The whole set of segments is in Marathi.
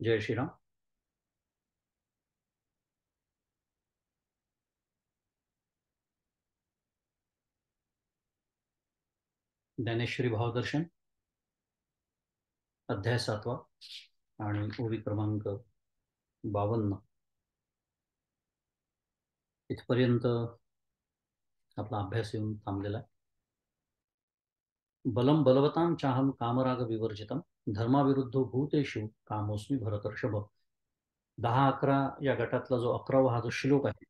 जय श्रीराम. ज्ञानेश्वरी भावदर्शन अध्याय 7वा आणि ओवी क्रमांक 52 इथपर्यंत आपला अभ्यास येऊन थांबलेला आहे. बलम बलवतां चाहम कामराग विवर्जितम धर्माविरुद्धो भूतेषु कामोस्मी भरतर्षभ. 10-11 या गटातला जो 11वा हा जो श्लोक आहे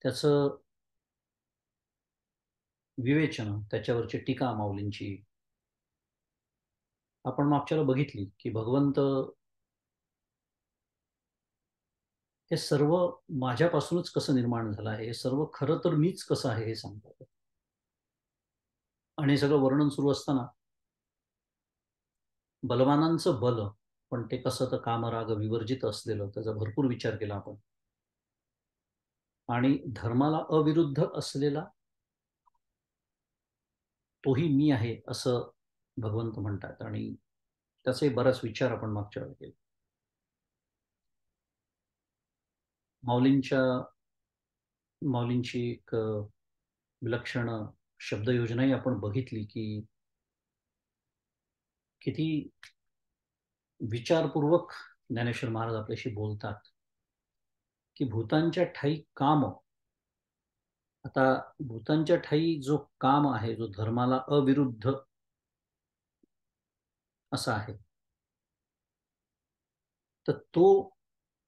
त्याचं विवेचन, त्याच्यावरची टीका माऊलींची आपण मागच्याला बघितली की भगवंत हे सर्व माझ्यापासूनच कसं निर्माण झालं आहे, हे सर्व खरं तर मीच कसं आहे हे सांगतात. आणि हे सगळं वर्णन सुरू असताना बलवानांचं बल, पण ते कसं तर कामराग विवर्जित असलेलं, त्याचा भरपूर विचार केला आपण. आणि धर्माला अविरुद्ध असलेला तोही मी आहे असं भगवंत म्हणतात. आणि त्याचे बराच विचार आपण मागच्या वेळी केले. माऊलींच्या माऊलींची एक विलक्षण शब्दयोजनाही आपण बघितली की किती विचारपूर्वक ज्ञानेश्वर महाराज आपल्याशी बोलतात की भूतांच्या ठाई काम. आता भूतांच्या ठाई जो काम आहे, जो धर्माला अविरुद्ध असा आहे, तर तो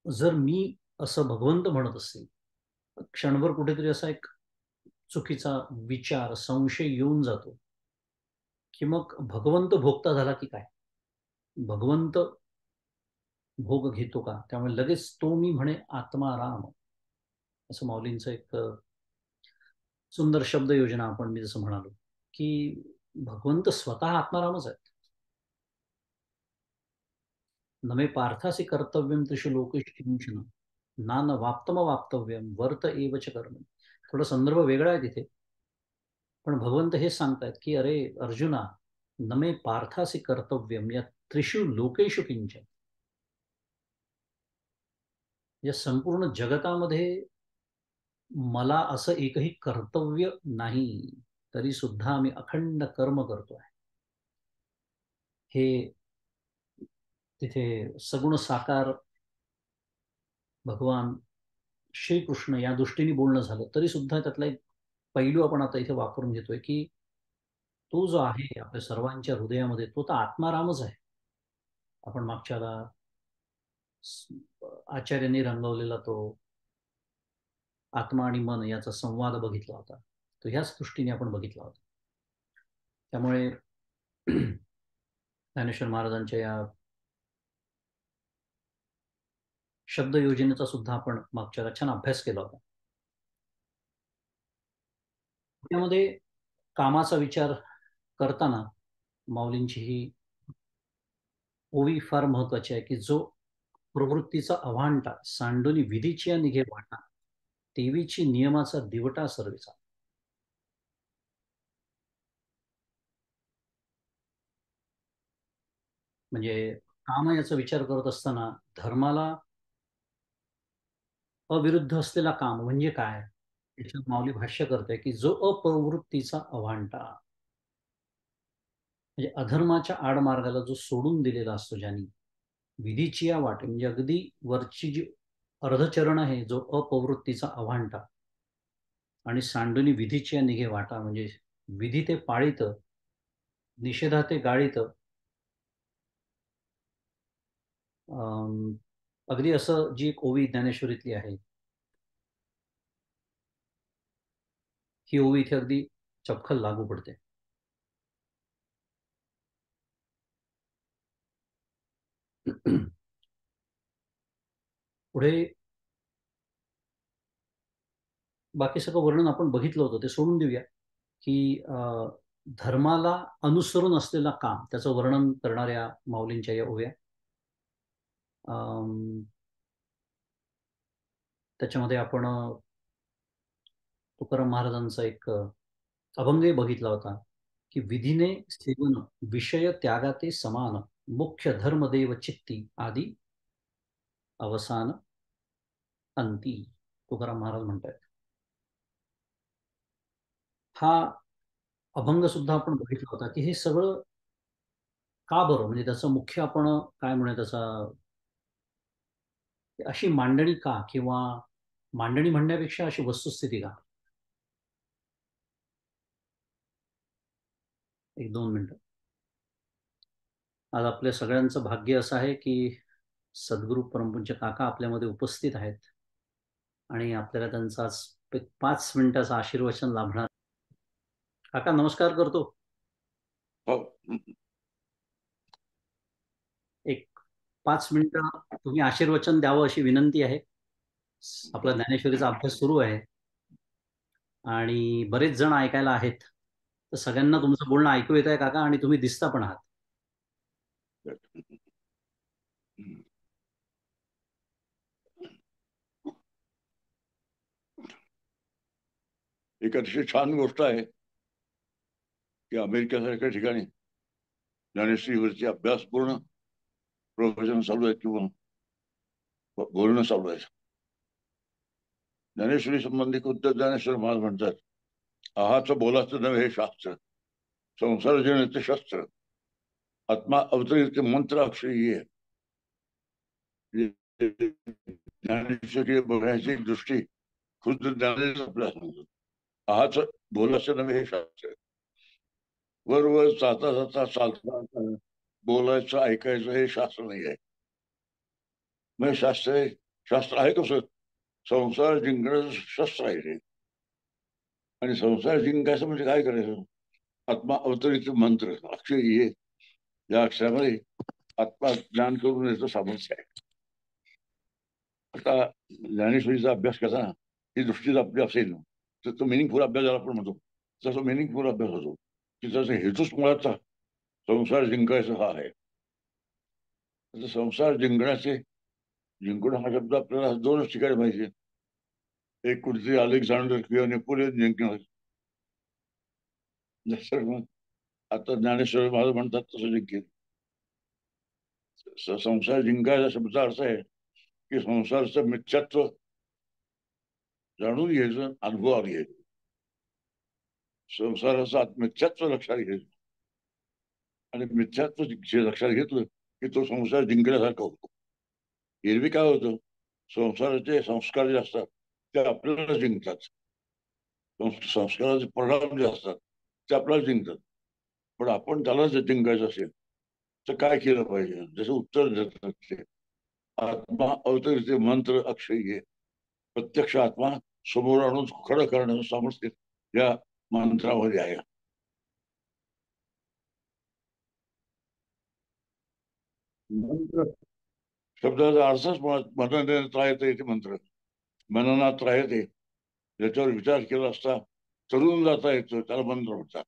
जर मी असं भगवंत म्हणत असेल, क्षणभर कुठेतरी असा एक चुकीचा विचार, संशय येऊन जातो की मग भगवंत भोगता झाला की काय, भगवंत भोग घेतो का. त्यामुळे लगेच तो मी म्हणे आत्मा राम, असं माऊलींचं एक सुंदर शब्द योजना आपण मी जसं म्हणालो की भगवंत स्वतः आत्मारामच आहेत. नमे पार्थासी कर्तव्यम त्रिषु लोकेषु किंचन नान वाप्तम वाप्तव्यम वर्त एवच कर्म. थोडा संदर्भ वेगळा आहे तिथे, पण भगवंत हे सांगतायत की अरे अर्जुना, नमे पार्थासी कर्तव्यम या त्रिषु लोकेषु किंचन. या संपूर्ण जगतामध्ये मला असं एकही कर्तव्य नाही, तरी सुद्धा आम्ही अखंड कर्म करतोय. हे तिथे सगुण साकार भगवान श्रीकृष्ण या दृष्टीने बोलणं झालं तरी सुद्धा त्यातला एक पैलू आपण आता इथे वापरून घेतोय की तो जो आहे आपल्या सर्वांच्या हृदयामध्ये, तो तर आत्मारामच आहे. आपण मागच्याला आचार्यांनी रंगवलेला तो आत्मा आणि मन याचा संवाद बघितला होता, तो ह्याच दृष्टीने आपण बघितला होता. त्यामुळे ज्ञानेश्वर महाराजांच्या या शब्द योजनेचा सुद्धा आपण मागच्या छान अभ्यास केला होता. त्यामध्ये कामाचा विचार करताना माऊलींची ही ओवी फार महत्वाची आहे की जो प्रवृत्तीचा अव्हांटा सांडोनी विधीची निघे वाटा, तेवीची नियमाचा दिवटा सर्वेचा. म्हणजे काम याचा विचार करत असताना धर्माला अविरुद्ध असलेला काम म्हणजे काय, याच्यात माऊली भाष्य करते की जो अप्रवृत्तीचा अव्हांटा, म्हणजे अधर्माच्या आडमार्गाला जो सोडून दिलेला असतो ज्यांनी, विधीची या वाट म्हणजे अगदी वरची जी अर्धचरण आहे, जो अपप्रवृत्तीचा अव्हांटा, आणि सांडूनी विधीची निघे वाटा म्हणजे विधी ते पाळीत, निषेधा ते गाळीत. अगदी असं जी एक ओवी ज्ञानेश्वरीतली आहे, ही ओवी इथे अगदी चपखल लागू पडते. पुढे बाकी सगळं वर्णन आपण बघितलं होतं, ते सोडून देऊया की धर्माला अनुसरून असलेला काम, त्याचं वर्णन करणाऱ्या माऊलींच्या या ओव्या. त्याच्यामध्ये आपण तुकाराम महाराजांचा एक अभंगही बघितला होता की विधीने सेवन विषय त्यागाते समान, मुख्य धर्मदेव चित्ती आदी अवसान अंती, तुकाराम महाराज म्हणतात. हा अभंग सुद्धा आपण बघितला होता की हे सगळं का बरं, म्हणजे त्याचं मुख्य आपण काय म्हणूया, त्याचा अशी मांडणी का, किंवा मांडणी म्हणण्यापेक्षा अशी वस्तुस्थिती का? एक दोन मिनिटं. आज आपल्या सगळ्यांचं भाग्य असं आहे की सद्गुरू परमपूज्य काका आपल्यामध्ये उपस्थित आहेत आणि आपल्याला त्यांचा आज एक 5 मिनिटाचं आशीर्वचन लाभणार. काका नमस्कार करतो. हो. एक 5 मिनिटं तुम्ही आशीर्वचन द्यावं अशी विनंती आहे. आपला ज्ञानेश्वरीचा अभ्यास सुरू आहे आणि बरेच जण ऐकायला आहेत, तर सगळ्यांना तुमचं बोलणं ऐकू येत आहे काका, आणि तुम्ही दिसता पण आहात. एक अतिशय छान गोष्ट आहे की अमेरिकेसारख्या ठिकाणी ज्ञानेश्वरीवरची अभ्यासपूर्ण प्रवचन चालू आहे किंवा बोलणं चालू आहे. ज्ञानेश्वरी संबंधी खुद्द ज्ञानेश्वर महाराज म्हणतात, आहाचं बोलाचं नव्हे हे शास्त्र, संसार जनित शस्त्र, आत्मा अवतरित मंत्र अक्षरी आहे. ज्ञानेश्वरी बघण्याची दृष्टी खुद्द ज्ञानेश्वर आपल्याला सांगतो. आहाचं बोलाचं नव्हे हे शास्त्र, वर वर जाता जाता चालता बोलायचं ऐकायचं हे शास्त्र नाही आहे. मग शास्त्र आहे. शास्त्र आहे कसं? संसार जिंकण्याचं शस्त्र आहे ते. आणि संसार जिंकायचं म्हणजे काय करायचं? आत्मा अवतरित मंत्र अक्षरी हे, या अक्षरामध्ये आत्मा ज्ञान करून याचं सामर्थ्य आहे. आता ज्ञानेश्वरीचा अभ्यास करताना ही दृष्टी आपली असेल तर तो मिनिंगफुल अभ्यास ज्याला आपण म्हणतो तसा मिनिंगफुल अभ्यास होतो की त्याचा हेतूच मुळाचा संसार जिंकायचा हा आहे. संसार जिंकण्याचे, जिंकणं हा शब्द आपल्याला दोनच ठिकाणी माहिती. एक कुठेतरी अलेक्झांडर किंवा नेपोलियन जिंकणार, आता ज्ञानेश्वर महाराज म्हणतात तसं जिंकेल. संसार जिंकायचा शब्दाचा अर्थ आहे की संसाराचं मिथ्यात्व जाणून घ्यायचं, अनुभवात घ्यायचं, संसाराचं मिथ्यात्व लक्षात घ्यायचं. आणि मिथ्यात्व लक्षात घेतलं की तो संसार जिंकण्यासारखा होतो. एरवी काय होतं, संसाराचे संस्कार जे असतात ते आपल्याला जिंकतात, संस्काराचे परिणाम जे असतात ते आपल्याला जिंकतात. पण आपण त्याला जर जिंकायचं असेल तर काय केलं पाहिजे? जसं उत्तर देतात ते, आत्मा अवतरित मंत्र अक्षय, प्रत्यक्ष आत्मा समोर आणून खडं करण्याचं सामर्थ्य या मंत्रामध्ये आहे. मंत्र शब्दाचा अर्थच मननात राहते. ते मंत्र मननात राहते, याच्यावर विचार केला असता तरुण जाता येतं, त्याला मंत्र म्हणतात.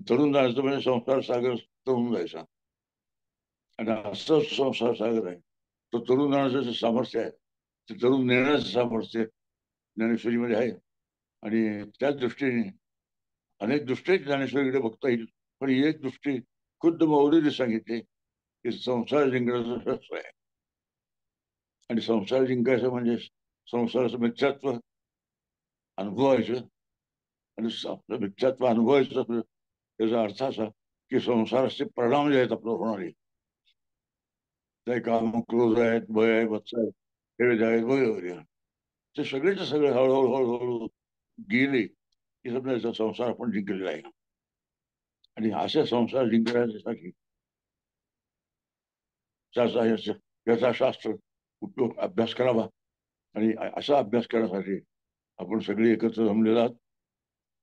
तरुण जायचं म्हणजे संसार सागर तरुण जायचा. आणि असं संसार सागर आहे, तो तरुण जाण्याचं जे सामर्थ्य आहे ते तरुण नेण्याचं सामर्थ्य ज्ञानेश्वरीमध्ये आहे. आणि त्याच दृष्टीने अनेक दृष्टी ज्ञानेश्वरीकडे बघता येईल, पण ही एक दृष्टी खुद्द मौलीने सांगितली की संसार जिंकण्याचं शस्त्र आहे. आणि संसार जिंकायचं म्हणजे संसाराचं मिथ्यात्व अनुभवायचं. आणि आपलं मिथ्यात्व अनुभवायचं त्याचा अर्थ असा की संसाराचे परिणाम जे आहेत आपलं होणारे, ते काम, क्रोध आहेत, भय आहे, बच्चा आहे, खेळ आहेत वगैरे, ते सगळेच सगळे हळूहळू हळूहळू गेले की समजायचा संसार आपण जिंकलेला आहे. आणि असे संसार जिंकण्यासाठी याचा शास्त्र उपयोग अभ्यास करावा. आणि असा अभ्यास करण्यासाठी आपण सगळे एकत्र जमलेला आहात.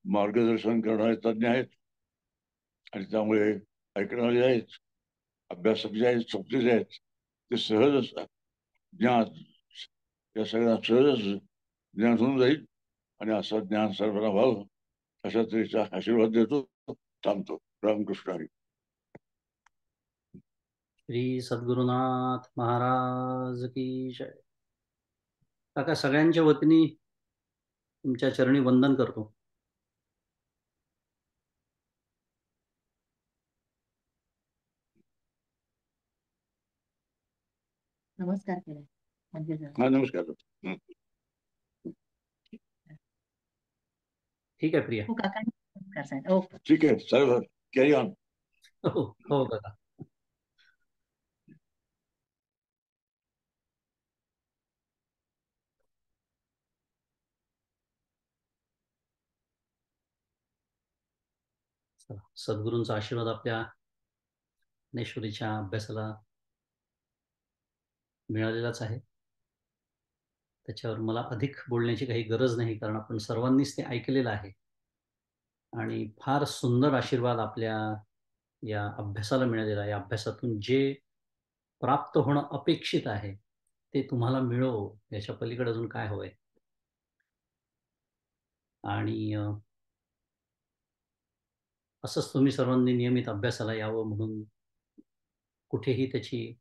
मार्गदर्शन करणारे तज्ज्ञ आहेत आणि त्यामुळे ऐकणारे आहेत, अभ्यासक जे आहेत, सोपते जे आहेत, ते सहज असतात. ज्ञान या सगळ्या सहजच ज्ञान होऊन जाईल. आणि असं ज्ञान सर्वांना व्हावं अशा तऱ्हेचा आशीर्वाद देतो, थांबतो. रामकृष्ण हरी. श्री सद्गुरुनाथ महाराज की जय. काका सगळ्यांच्या वतीने तुमच्या चरणी वंदन करतो. नमस्कार केला. हा, नमस्कार. ठीक आहे प्रिया. हो काका, नमस्कार साहेब. ओके, ठीक आहे, चालेल, कॅरी ऑन. हो हो काका. सद्गुरूंचा आशीर्वाद आपल्या ज्ञानेश्वरीच्या अभ्यासाला मिळालेलाच आहे. त्याच्यावर मला अधिक बोलण्याची काही गरज नाही, कारण आपण सर्वांनीच ते ऐकलेलं आहे. आणि फार सुंदर आशीर्वाद आपल्या या अभ्यासाला मिळालेला आहे. या अभ्यासातून जे प्राप्त होणं अपेक्षित आहे ते तुम्हाला मिळो, याच्या पलीकडे अजून काय हवंय. आणि असंच तुम्ही सर्वांनी नियमित अभ्यासाला यावं म्हणून कुठेही त्याची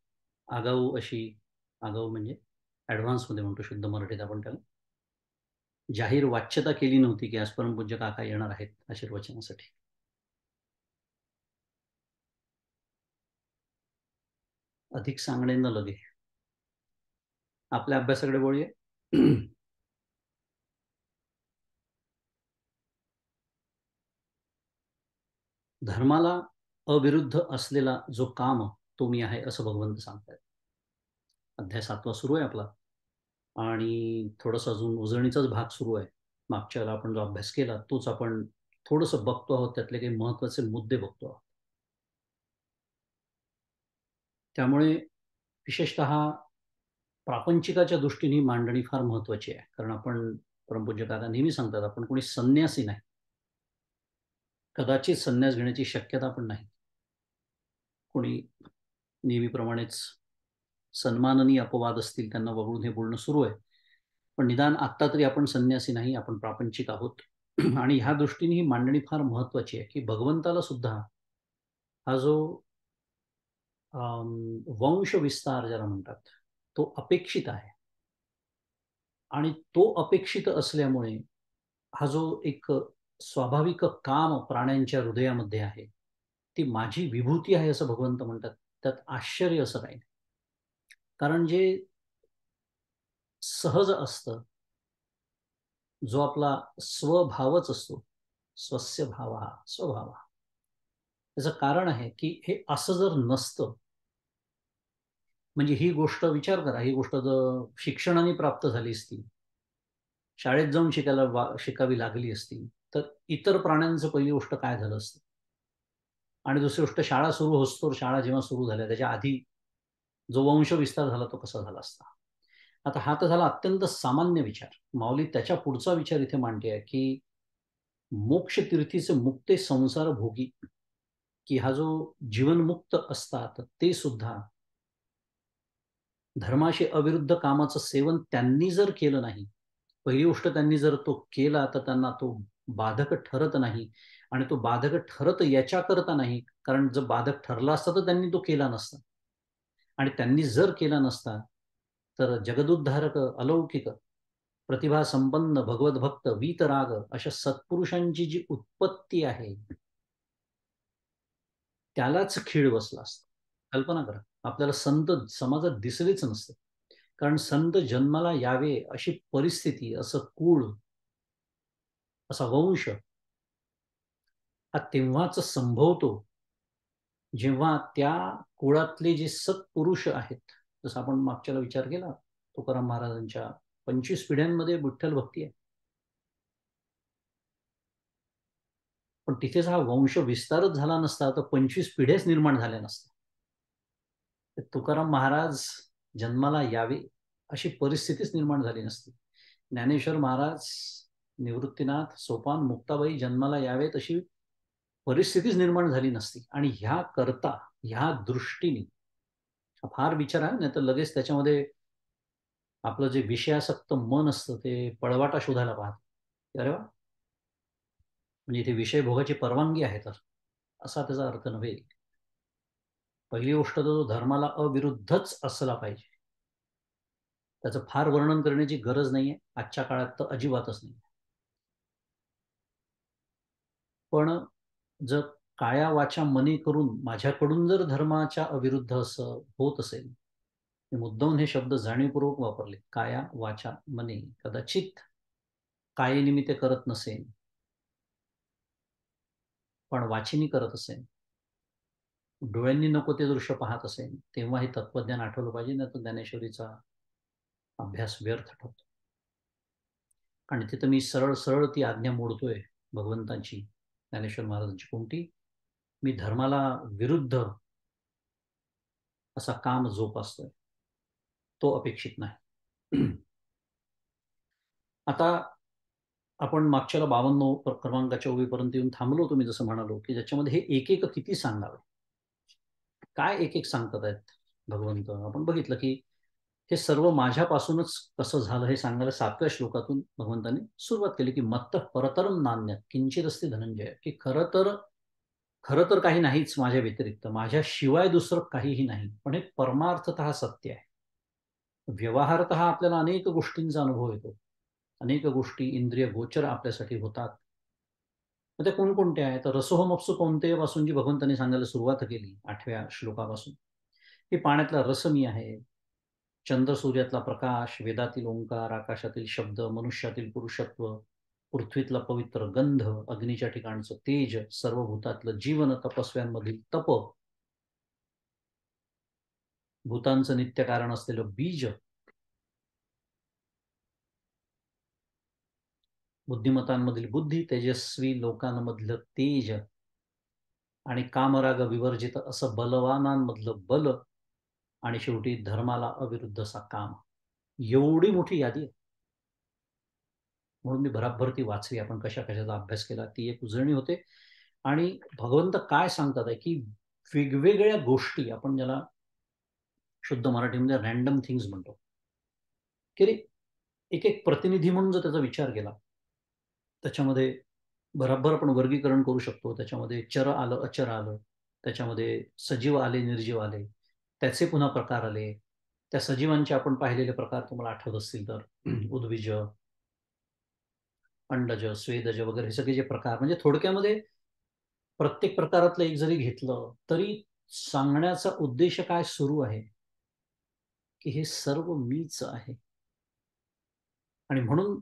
आगाऊ म्हणजे ॲडव्हान्समध्ये म्हणतो, शुद्ध मराठीत आपण त्याला, जाहीर वाच्यता केली नव्हती की आज परमपूज्य काका येणार आहेत आशीर्वचनासाठी. अधिक सांगणे न लगे आपल्या अभ्यासाकडे वळूया. धर्माला अविरुद्ध असलेला जो काम तो मी आहे असं भगवंत सांगतायत. अध्याय 7वा सुरू आहे आपला, आणि थोडंसं अजून उजळणीचाच भाग सुरू आहे. मागच्या वेळेला आपण जो अभ्यास केला तोच आपण थोडंसं बघतो आहोत, त्यातले काही महत्त्वाचे मुद्दे बघतो आहोत. त्यामुळे विशेषतः प्रापंचिकाच्या दृष्टीने मांडणी फार महत्त्वाची आहे, कारण आपण, परमपूज्य काका नेहमी सांगतात, आपण कोणी संन्यासी नाही, कदाचित संन्यास घेण्याची शक्यता पण नाही. कोणी नेहमीप्रमाणेच सन्माननीय अपवाद असतील त्यांना वगळून हे बोलणं सुरू आहे, पण निदान आत्ता तरी आपण संन्यासी नाही, आपण प्रापंचिक आहोत. आणि ह्या दृष्टीने ही मांडणी फार महत्त्वाची आहे की भगवंताला सुद्धा हा जो वंश विस्तार ज्याला म्हणतात तो अपेक्षित आहे. आणि तो अपेक्षित असल्यामुळे हा जो एक स्वाभाविक काम प्राण्यांच्या हृदयामध्ये आहे, ती माझी विभूती आहे असं भगवंत म्हणतात. त्यात आश्चर्य असं काही नाही, कारण जे सहज असतं, जो आपला स्वभावच असतो, स्वस्य भाव स्वभाव, त्याचं कारण आहे की हे असं जर नसतं, म्हणजे ही गोष्ट विचार करा, ही गोष्ट जर शिक्षणाने प्राप्त झाली असती, शाळेत जाऊन शिकावी लागली असती, तर इतर प्राण्यांचं पहिली गोष्ट काय झालं असतं, आणि दुसरी गोष्ट शाळा सुरू होतो, शाळा जेव्हा सुरू झाल्या त्याच्या आधी जो वंश विस्तार झाला तो कसा झाला असता. आता हा तर झाला अत्यंत सामान्य विचार. माऊली त्याच्या पुढचा विचार इथे मांडते आहे की मोक्ष तीर्थीचे मुक्ते संसार भोगी, की हा जो जीवनमुक्त असतात ते सुद्धा धर्माशी अविरुद्ध कामाचं सेवन त्यांनी जर केलं नाही, पहिली गोष्ट त्यांनी जर तो केला तर त्यांना तो बाधक ठरत नाही. आणि तो बाधक ठरत याच्याकरता नाही, कारण जर बाधक ठरला असता तर त्यांनी तो केला नसता, आणि त्यांनी जर केला नसता तर जगदुद्धारक, अलौकिक, प्रतिभा संपन्न, भगवत भक्त, वीतराग अशा सत्पुरुषांची जी उत्पत्ती आहे त्यालाच खीळ बसला असता. कल्पना करा, आपल्याला संत समाजात दिसलेच नसते, कारण संत जन्माला यावे अशी परिस्थिती, असं कुळ, असा वंश हा तेव्हाच संभवतो जेव्हा त्या कुळातले जे सत्पुरुष आहेत, जसं आपण मागच्याला विचार केला, तुकाराम महाराजांच्या 25 पिढ्यांमध्ये विठ्ठल भक्ती आहे, पण तिथेच हा वंश विस्तारच झाला नसता तर 25 पिढ्याच निर्माण झाल्या नसत्या. तुकाराम महाराज जन्माला यावे अशी परिस्थितीच निर्माण झाली नसती. ज्ञानेश्वर महाराज, निवृत्तीनाथ, सोपान, मुक्ताबाई जन्माला यावेत अशी परिस्थितीच निर्माण झाली नसती. आणि ह्या करता, ह्या दृष्टीने फार विचार आहे, नाही तर लगेच त्याच्यामध्ये आपलं जे विषयासक्त मन असतं ते पळवाटा शोधायला पाहत, अरे वा, म्हणजे इथे विषय भोगाची परवानगी आहे, तर असा त्याचा अर्थ नव्हे. पहिली गोष्ट तर तो धर्माला अविरुद्धच असला पाहिजे, त्याचं फार वर्णन करण्याची गरज नाहीये, आजच्या काळात तर अजिबातच नाही. पण जर काया वाचा मने करून माझ्याकडून जर धर्माच्या अविरुद्ध असं होत असेल मी मुद्दाम हे शब्द जाणीवपूर्वक वापरले. काया वाचा मने. कदाचित कायेने मी ते करत नसेन, पण वाचीने करत असेन, डोळ्यांनी नको ते दृश्य पाहत असेन, तेव्हा हे तत्वज्ञान आठवलं पाहिजे, नाही तर ज्ञानेश्वरीचा अभ्यास व्यर्थ ठरतो. आणि तिथं मी सरळ सरळ ती आज्ञा मोडतोय भगवंतांची, ज्ञानेश्वर महाराजांची. कोणती? मी धर्माला विरुद्ध असा काम जोपासतोय, तो अपेक्षित नाही. आता आपण मागच्याला 52 क्रमांकाच्या ओळीपर्यंत येऊन थांबलो होतो, मी जसं म्हणालो, की ज्याच्यामध्ये हे एक एक किती सांगावे, काय एक एक सांगतात आहेत भगवंत. आपण बघितलं की हे सर्व माझ्यापासूनच कसं झालं हे सांगायला 7व्या श्लोकातून भगवंतांनी सुरुवात केली, की मत्त परतरम नान्य किंचित अस्ति धनंजय, की खरं तर काही नाहीच माझ्या व्यतिरिक्त, माझ्याशिवाय दुसरं काहीही नाही. पण हे परमार्थतः सत्य आहे. व्यवहारतः आपल्याला अनेक गोष्टींचा अनुभव येतो, अनेक गोष्टी इंद्रिय गोचर आपल्यासाठी होतात. मग त्या कोणकोणत्या आहेत? तर रसोहमप्सु कौंतेयपासून जी भगवंतांनी सांगायला सुरुवात केली 8व्या श्लोकापासून, की पाण्यातला रस मी आहे, चंद्र सूर्यातला प्रकाश, वेदातील ओंकार, आकाशातील शब्द, मनुष्यातील पुरुषत्व, पृथ्वीतला पवित्र गंध, अग्नीच्या ठिकाणचं तेज, सर्व भूतातलं जीवन, तपस्व्यांमधील तप, भूतांचं नित्य कारण असलेलं बीज, बुद्धिमतांमधील बुद्धी, तेजस्वी लोकांमधलं तेज, आणि कामराग विवर्जित असं बलवानांमधलं बल, आणि शेवटी धर्माला अविरुद्ध असा काम. एवढी मोठी यादी आहे. म्हणून मी भराभर ती वाचली. आपण कशा कशाचा अभ्यास केला ती एक उजळणी होते. आणि भगवंत काय सांगतात आहे, की वेगवेगळ्या गोष्टी, आपण ज्याला शुद्ध मराठीमध्ये रॅन्डम थिंग्स म्हणतो, की रे एक एक प्रतिनिधी म्हणून जर त्याचा विचार केला, त्याच्यामध्ये बराबर आपण वर्गीकरण करू शकतो. त्याच्यामध्ये चर आलं, अचर आलं, त्याच्यामध्ये सजीव आले, निर्जीव आले, त्याचे पुन्हा प्रकार आले. त्या सजीवांचे आपण पाहिलेले प्रकार तुम्हाला आठवत असतील तर उद्विज, अंडज, स्वेदज वगैरे हे सगळे जे प्रकार, म्हणजे थोडक्यामध्ये प्रत्येक प्रकारातलं एक जरी घेतलं तरी सांगण्याचा उद्देश काय सुरू आहे, की हे सर्व मीच आहे. आणि म्हणून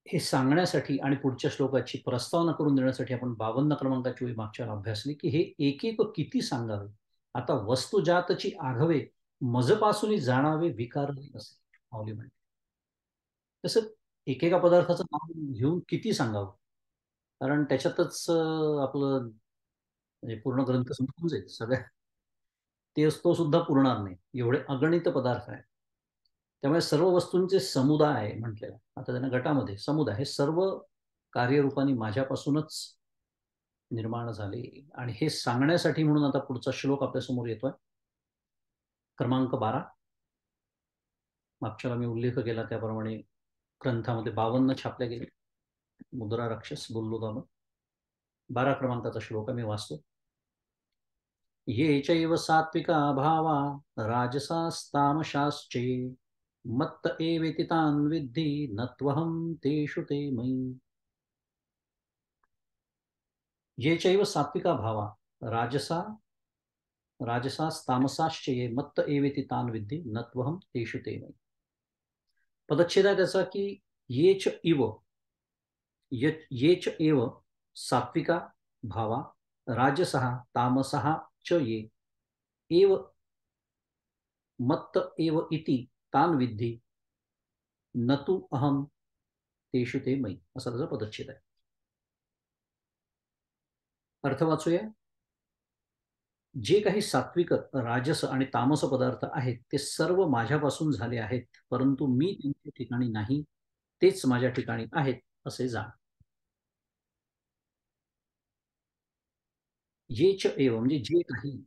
हे सांगण्यासाठी आणि पुढच्या श्लोकाची प्रस्तावना करून देण्यासाठी आपण 52 क्रमांकाची ओळी मागच्या अभ्यासली, की हे एक एक किती सांगावे. आता वस्तुजातची आघवे मजपासून जाणावे विकार नसे, माऊली म्हणते. तसं एकेका पदार्थाचं नाव घेऊन किती सांगावं, कारण त्याच्यातच आपलं म्हणजे पूर्ण ग्रंथ संपून जाईल. सगळ्या तो सुद्धा पुरणार नाही, एवढे अगणित पदार्थ आहेत. त्यामुळे सर्व वस्तूंचे समुदाय म्हटलेलं, आता त्यांना गटामध्ये समुदाय, हे सर्व कार्यरूपाने माझ्यापासूनच निर्माण झाले. आणि हे सांगण्यासाठी म्हणून आता पुढचा श्लोक आपल्यासमोर येतोय, क्रमांक 12. मागच्याला मी उल्लेख केला त्याप्रमाणे ग्रंथामध्ये 52 छापले गेले. मुद्रा राक्षस बोललो आपण. 12 क्रमांकाचा श्लोक मी वाचतो. ये चैव सात्विका भावा राजसास्तामशाश्चे मत्त एवेति तान् विद्धि न त्वहं तेषु ते मयि. ये चैव सात्विका भावा राजसास्तामसाश्च ये मत्त एवेति तान् विद्धि न त्वहं तेषु ते मयि. पदच्छेद आहे त्याचा, की येच एव सात्विका भावा राजसः तामसः च ये एव मत्त एव इति तान् विद्धि न तु अहम तेषु ते मयि, असा त्याचा पदच्छेद आहे. अर्थ वाचूया. जे काही सात्विक, राजस आणि तामस पदार्थ आहेत ते सर्व माझ्यापासून झाले आहेत, परंतु मी त्यांच्या ठिकाणी नाही, तेच माझ्या ठिकाणी आहेत असे जाण. येच एव म्हणजे जे काही,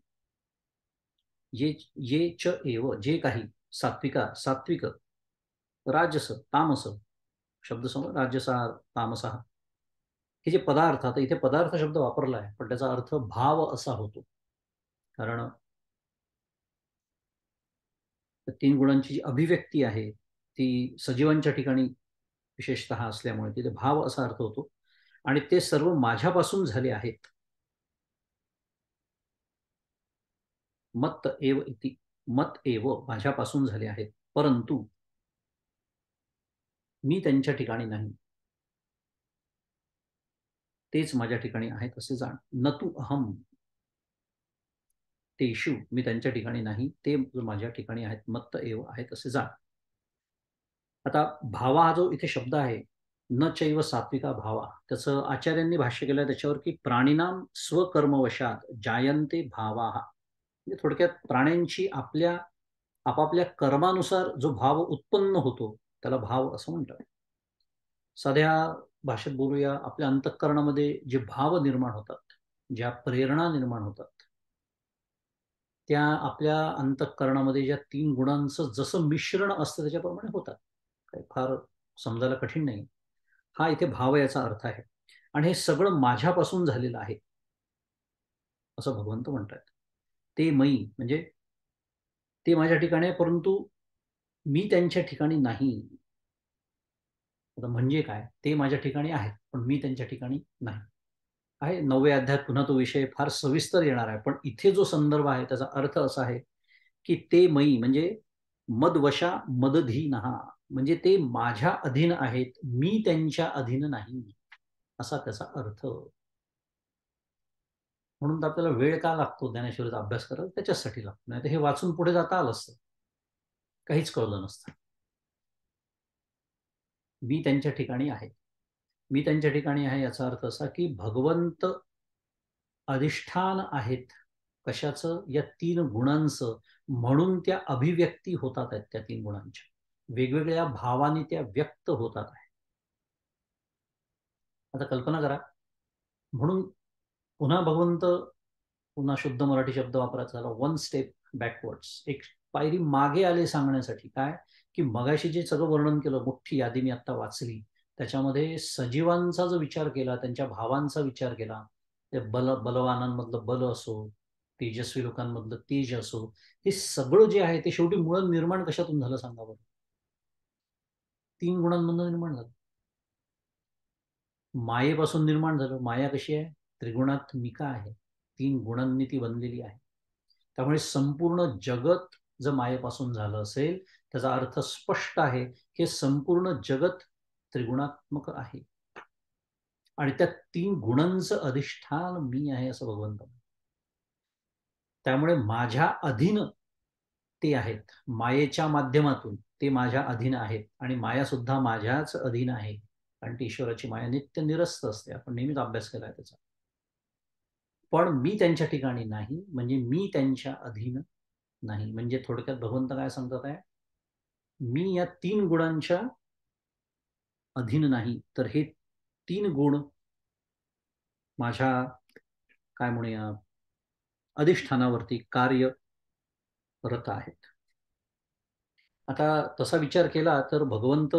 येच एव जे काही, सात्विक, राजस, तामस, शब्द समोर राजसा तामसा, हे जे पदार्थ, आता इथे पदार्थ शब्द वापरला आहे पण त्याचा अर्थ भाव असा होतो, कारण 3 गुणांची जी अभिव्यक्ती आहे ती सजीवांच्या ठिकाणी विशेषतः असल्यामुळे तिथे भाव असा अर्थ होतो. आणि ते सर्व माझ्यापासून झाले आहेत. मत्त एव इति, मत एव माझ्यापासून झाले आहेत, परंतु मी त्यांच्या ठिकाणी नाही, तेच माझ्या ठिकाणी आहेत असे जाण. न तू अहम तेषु, मी त्यांच्या ठिकाणी नाही, ते माझ्या ठिकाणी आहेत, मत्त एव आहेत असे जाण. आता भावा हा जो इथे शब्द आहे, न चैव सात्विका भावा, त्याचं आचार्यांनी भाष्य केलं त्याच्यावर की प्राणीनाम स्वकर्मवशात जायन्ते भावा. म्हणजे थोडक्यात प्राण्यांची आपापल्या कर्मानुसार जो भाव उत्पन्न होतो त्याला भाव असं म्हणतात. साध्या भाषेत बोलूया, आपल्या अंतःकरणामध्ये जे भाव निर्माण होतात, ज्या प्रेरणा निर्माण होतात, त्या आपल्या अंतःकरणामध्ये ज्या 3 गुणांचं जसं मिश्रण असतं त्याच्याप्रमाणे होतात. काही फार समजायला कठीण नाही. हा इथे भाव याचा अर्थ आहे. आणि हे सगळं माझ्यापासून झालेलं आहे असं भगवंत म्हणतात. ते मयी म्हणजे ते माझ्या ठिकाणी आहे, परंतु मी त्यांच्या ठिकाणी नाही. आता म्हणजे काय? ते माझ्या ठिकाणी आहेत, पण मी त्यांच्या ठिकाणी नाही. आहे 9व्या अध्यायात पुन्हा तो विषय फार सविस्तर येणार आहे, पण इथे जो संदर्भ आहे त्याचा अर्थ असा आहे की ते मयी म्हणजे मदवशा मदधीनः, म्हणजे ते माझ्या अधीन आहेत, मी त्यांच्या अधीन नाही, असा त्याचा अर्थ. म्हणून तर आपल्याला वेळ का लागतो ज्ञानेश्वरीचा अभ्यास करायला? त्याच्यासाठी लागतो. नाही तर हे वाचून पुढे जाता आलं असतं, काहीच कळलं नसतं. मी त्यांच्या ठिकाणी आहे. मी त्यांच्या ठिकाणी आहे याचा अर्थ असा की भगवंत अधिष्ठान आहेत. कशाचं? या 3 गुणांचं. म्हणून त्या अभिव्यक्ती होतात आहेत त्या 3 गुणांच्या. वेगवेगळ्या भावाने त्या व्यक्त होतात आहेत. आता कल्पना करा, म्हणून पुन्हा भगवंत, पुन्हा शुद्ध मराठी शब्द वापरायचा झाला, 1 स्टेप बॅकवर्ड्स, एक पायरी मागे आले सांगण्यासाठी. काय? की मगाशी जे सगळं वर्णन केलं, मोठी यादी मी आता वाचली, त्याच्यामध्ये सजीवांचा जो विचार केला, त्यांच्या भावांचा विचार केला, त्या बलवानांमधलं बल असो, तेजस्वी लोकांमधलं तेज असो, हे सगळं जे आहे ते शेवटी मुळात निर्माण कशातून झालं सांगा बरं? 3 गुणांमधून निर्माण झालं. मायेपासून निर्माण झालं. माया कशी आहे? त्रिगुणात्मिका आहे. 3 गुणांनी ती बनलेली आहे. त्यामुळे संपूर्ण जगत जर मायेपासून झालं असेल, त्याचा अर्थ स्पष्ट आहे की संपूर्ण जगत त्रिगुणात्मक आहे. आणि त्या 3 गुणांचं अधिष्ठान मी आहे असं भगवंत. त्यामुळे माझ्या अधीन ते आहेत. मायेच्या माध्यमातून ते माझ्या अधीन आहेत आणि माया सुद्धा माझ्याच अधीन आहे. कारण ती ईश्वराची माया नित्य निरस्त असते. आपण नेहमीच अभ्यास केलाय त्याचा. पण मी त्यांच्या ठिकाणी नाही, म्हणजे मी त्यांच्या अधीन नाही. म्हणजे थोडक्यात भगवंत काय सांगतात आहे? मी या 3 गुणांच्या अधीन नाही, तर हे 3 गुण माझ्या काय म्हणूया अधिष्ठानावरती कार्यरत आहेत. आता तसा विचार केला तर भगवंत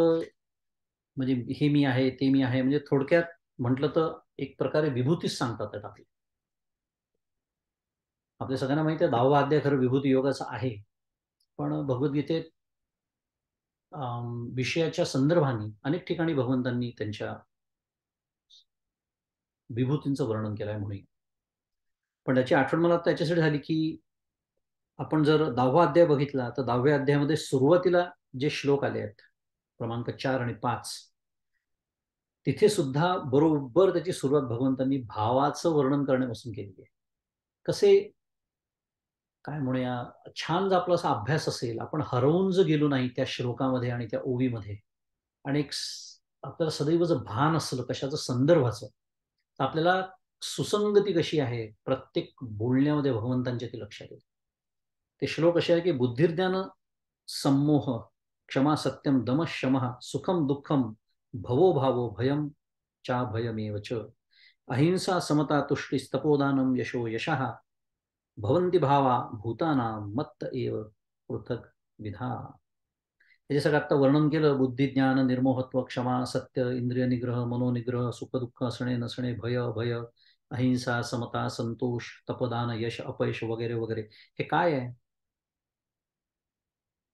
म्हणजे हे मी आहे, ते मी आहे, म्हणजे थोडक्यात म्हटलं तर एक प्रकारे विभूतीच सांगतात आहेत आपली. आपल्या सगळ्यांना माहिती आहे 10वा अध्याय खरं विभूती योगाचा आहे, पण भगवद्गीतेत विषयाच्या संदर्भाने अनेक ठिकाणी भगवंतांनी त्यांच्या विभूतींचं वर्णन केलं आहे म्हणून. पण त्याची आठवण मला त्याच्यासाठी झाली की आपण जर 10वा अध्याय बघितला तर 10व्या अध्यायामध्ये सुरुवातीला जे श्लोक आले आहेत क्रमांक 4 आणि 5, तिथे सुद्धा बरोबर त्याची सुरुवात भगवंतांनी भावाचं वर्णन करण्यापासून केलेली आहे. कसे काय म्हणूया, छान जर आपला असा अभ्यास असेल, आपण हरवून जर गेलो नाही त्या श्लोकामध्ये आणि त्या ओवीमध्ये, आणि आपल्याला सदैव जर भान असलं कशाचं संदर्भाचं, तर आपल्याला सुसंगती कशी आहे प्रत्येक बोलण्यामध्ये भगवंतांच्या ती लक्षात येते. ते श्लोक असे आहे की बुद्धिर्ज्ञान सम्मोह क्षमा सत्यम दम शमः सुखम दुःखम भवो भावो भयम चा भयमेव च अहिंसा समता तुष्टि तपोदानम यशो यशः भवन्ति भावा भूतानां मत्त एव पृथक विधा. हे सगळं आता वर्णन केलं, बुद्धी ज्ञान निर्मोहत्व क्षमा सत्य इंद्रिय निग्रह मनोनिग्रह सुख दुःख असणे नसणे भय भय अहिंसा समता संतोष तपदान यश अपयश वगैरे वगैरे, हे काय आहे?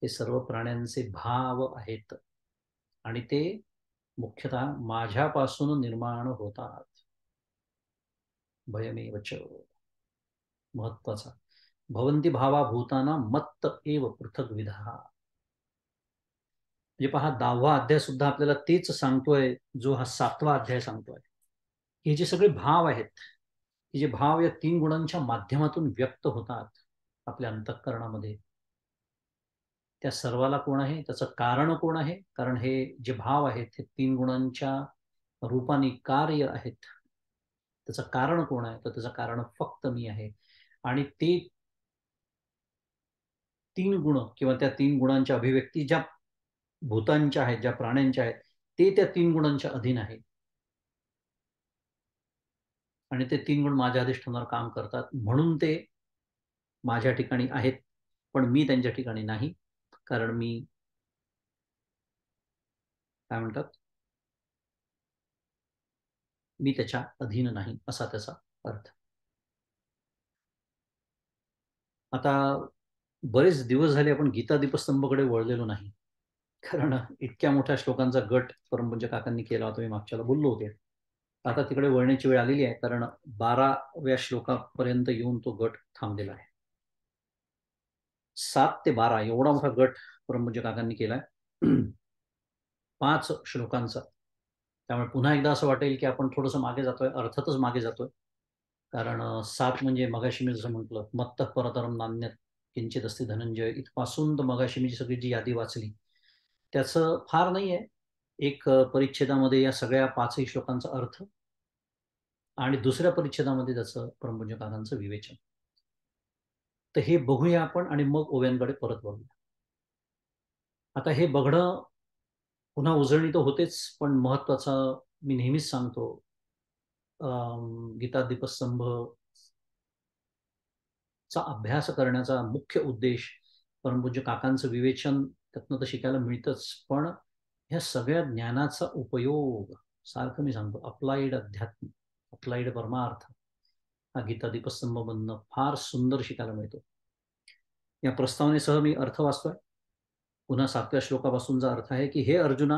हे सर्व प्राण्यांचे भाव आहेत आणि ते मुख्यतः माझ्यापासून निर्माण होतात. भयमेव च महत्वाचा. भवंती भावा भूताना मत्त एव पृथक विधा. म्हणजे पहा, 10वा अध्याय सुद्धा आपल्याला तेच सांगतोय जो हा 7वा अध्याय सांगतोय. हे जे सगळे भाव आहेत, हे जे भाव या 3 गुणांच्या माध्यमातून व्यक्त होतात आपल्या अंतःकरणामध्ये, त्या सर्वाला कोण आहे, त्याचं कारण कोण आहे? कारण हे जे भाव आहेत हे 3 गुणांच्या रूपाने कार्य आहेत. त्याचं कारण कोण आहे? तर त्याचं कारण फक्त मी आहे. आणि ते 3 गुण किंवा त्या 3 गुणांच्या अभिव्यक्ती ज्या भूतांच्या आहेत, ज्या प्राण्यांच्या आहेत, ते त्या 3 गुणांच्या अधीन आहे. आणि ते 3 गुण माझ्या अधिष्ठानावर काम करतात, म्हणून ते माझ्या ठिकाणी आहेत, पण मी त्यांच्या ठिकाणी नाही. कारण मी काय म्हणतात, मी त्याच्या अधीन नाही, असा त्याचा अर्थ. आता बरेच दिवस झाले आपण गीता दीपस्तंभकडे वळलेलो नाही, कारण इतक्या मोठ्या श्लोकांचा गट परमपूज्य काकांनी केला होता, मी मागच्याला बोललो होते. आता तिकडे वळण्याची वेळ आलेली आहे, कारण 12व्या श्लोकापर्यंत येऊन तो गट थांबलेला आहे. 7 ते 12 एवढा मोठा गट परमपूज्य काकांनी केलाय 5 श्लोकांचा. त्यामुळे पुन्हा एकदा असं वाटेल की आपण थोडंसं मागे जातोय, अर्थातच मागे जातोय. कारण 7 म्हणजे मगाशी मी जसं म्हटलं, मत्तः परतरम नान्यत् किंचित् अस्ति धनंजय, इथपासून तर मगाशी मी सगळी जी यादी वाचली त्याचं फार नाही आहे. एक परिच्छेदामध्ये या सगळ्या 5ही श्लोकांचा अर्थ आणि दुसऱ्या परिच्छेदामध्ये त्याचं परमपूज्य काकांचं विवेचन. तर हे बघूया आपण आणि मग ओव्यांकडे परत वळूया. आता हे बघणं पुन्हा उजळणी तर होतेच, पण महत्वाचं मी नेहमीच सांगतो, गीता दीपस्तंभ चा अभ्यास करण्याचा मुख्य उद्देश परमपूज्य काकांचं विवेचन त्यातनं तर शिकायला मिळतंच, पण ह्या सगळ्या ज्ञानाचा उपयोग, सारखं मी सांगतो, अप्लाइड अध्यात्म, अप्लाइड परमार्थ हा गीता दीपस्तंभमधनं फार सुंदर शिकायला मिळतो. या प्रस्तावनेसह मी अर्थ वाचतोय. पुन्हा 7व्या श्लोकापासूनचा अर्थ आहे की, हे अर्जुना,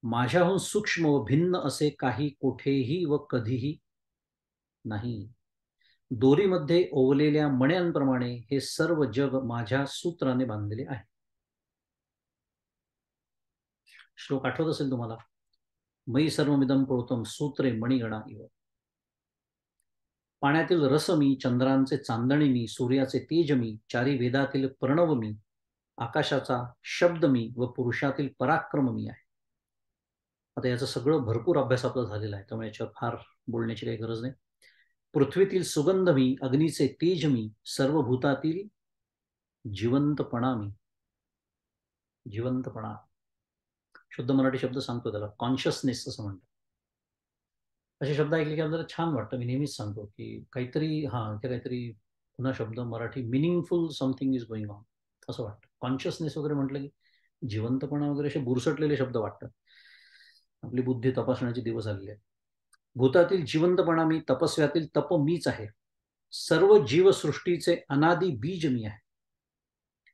माझ्याहून सूक्ष्म व भिन्न असे काही कोठेही व कधीही नाही. दोरीमध्ये ओवलेल्या मण्यांप्रमाणे हे सर्व जग माझ्या सूत्राने बांधलेले आहे. श्लोक आठवत असेल तुम्हाला, मयी सर्वमिदं प्रोतम सूत्रे मणिगणा इव. पाण्यातील रस मी, चंद्रांचे चांदणे मी, सूर्याचे तेज मी, चारी वेदातील प्रणव मी, आकाशाचा शब्द मी व पुरुषातील पराक्रम मी आहे. आता याचं सगळं भरपूर अभ्यास आपला झालेला आहे, त्यामुळे याच्यावर फार बोलण्याची काही गरज नाही. पृथ्वीतील सुगंध मी, अग्नीचे तेज मी, सर्व भूतातील जिवंतपणा मी. जिवंतपणा शुद्ध मराठी शब्द सांगतो त्याला कॉन्शियसनेस असं म्हणतात. असे शब्द ऐकले की आपल्याला छान वाटतं. मी नेहमीच सांगतो की काहीतरी काहीतरी पुन्हा शब्द Marathi meaningful something is going on असं वाटतं. कॉन्शियसनेस वगैरे म्हटलं की जिवंतपणा वगैरे असे बुरसटलेले शब्द वाटतात. आपली बुद्धी तपासण्याचे दिवस आलेले आहेत. भूतातील जिवंतपणा मी, तपस्व्यातील तप मीच आहे, सर्व जीवसृष्टीचे अनादी बीज मी आहे,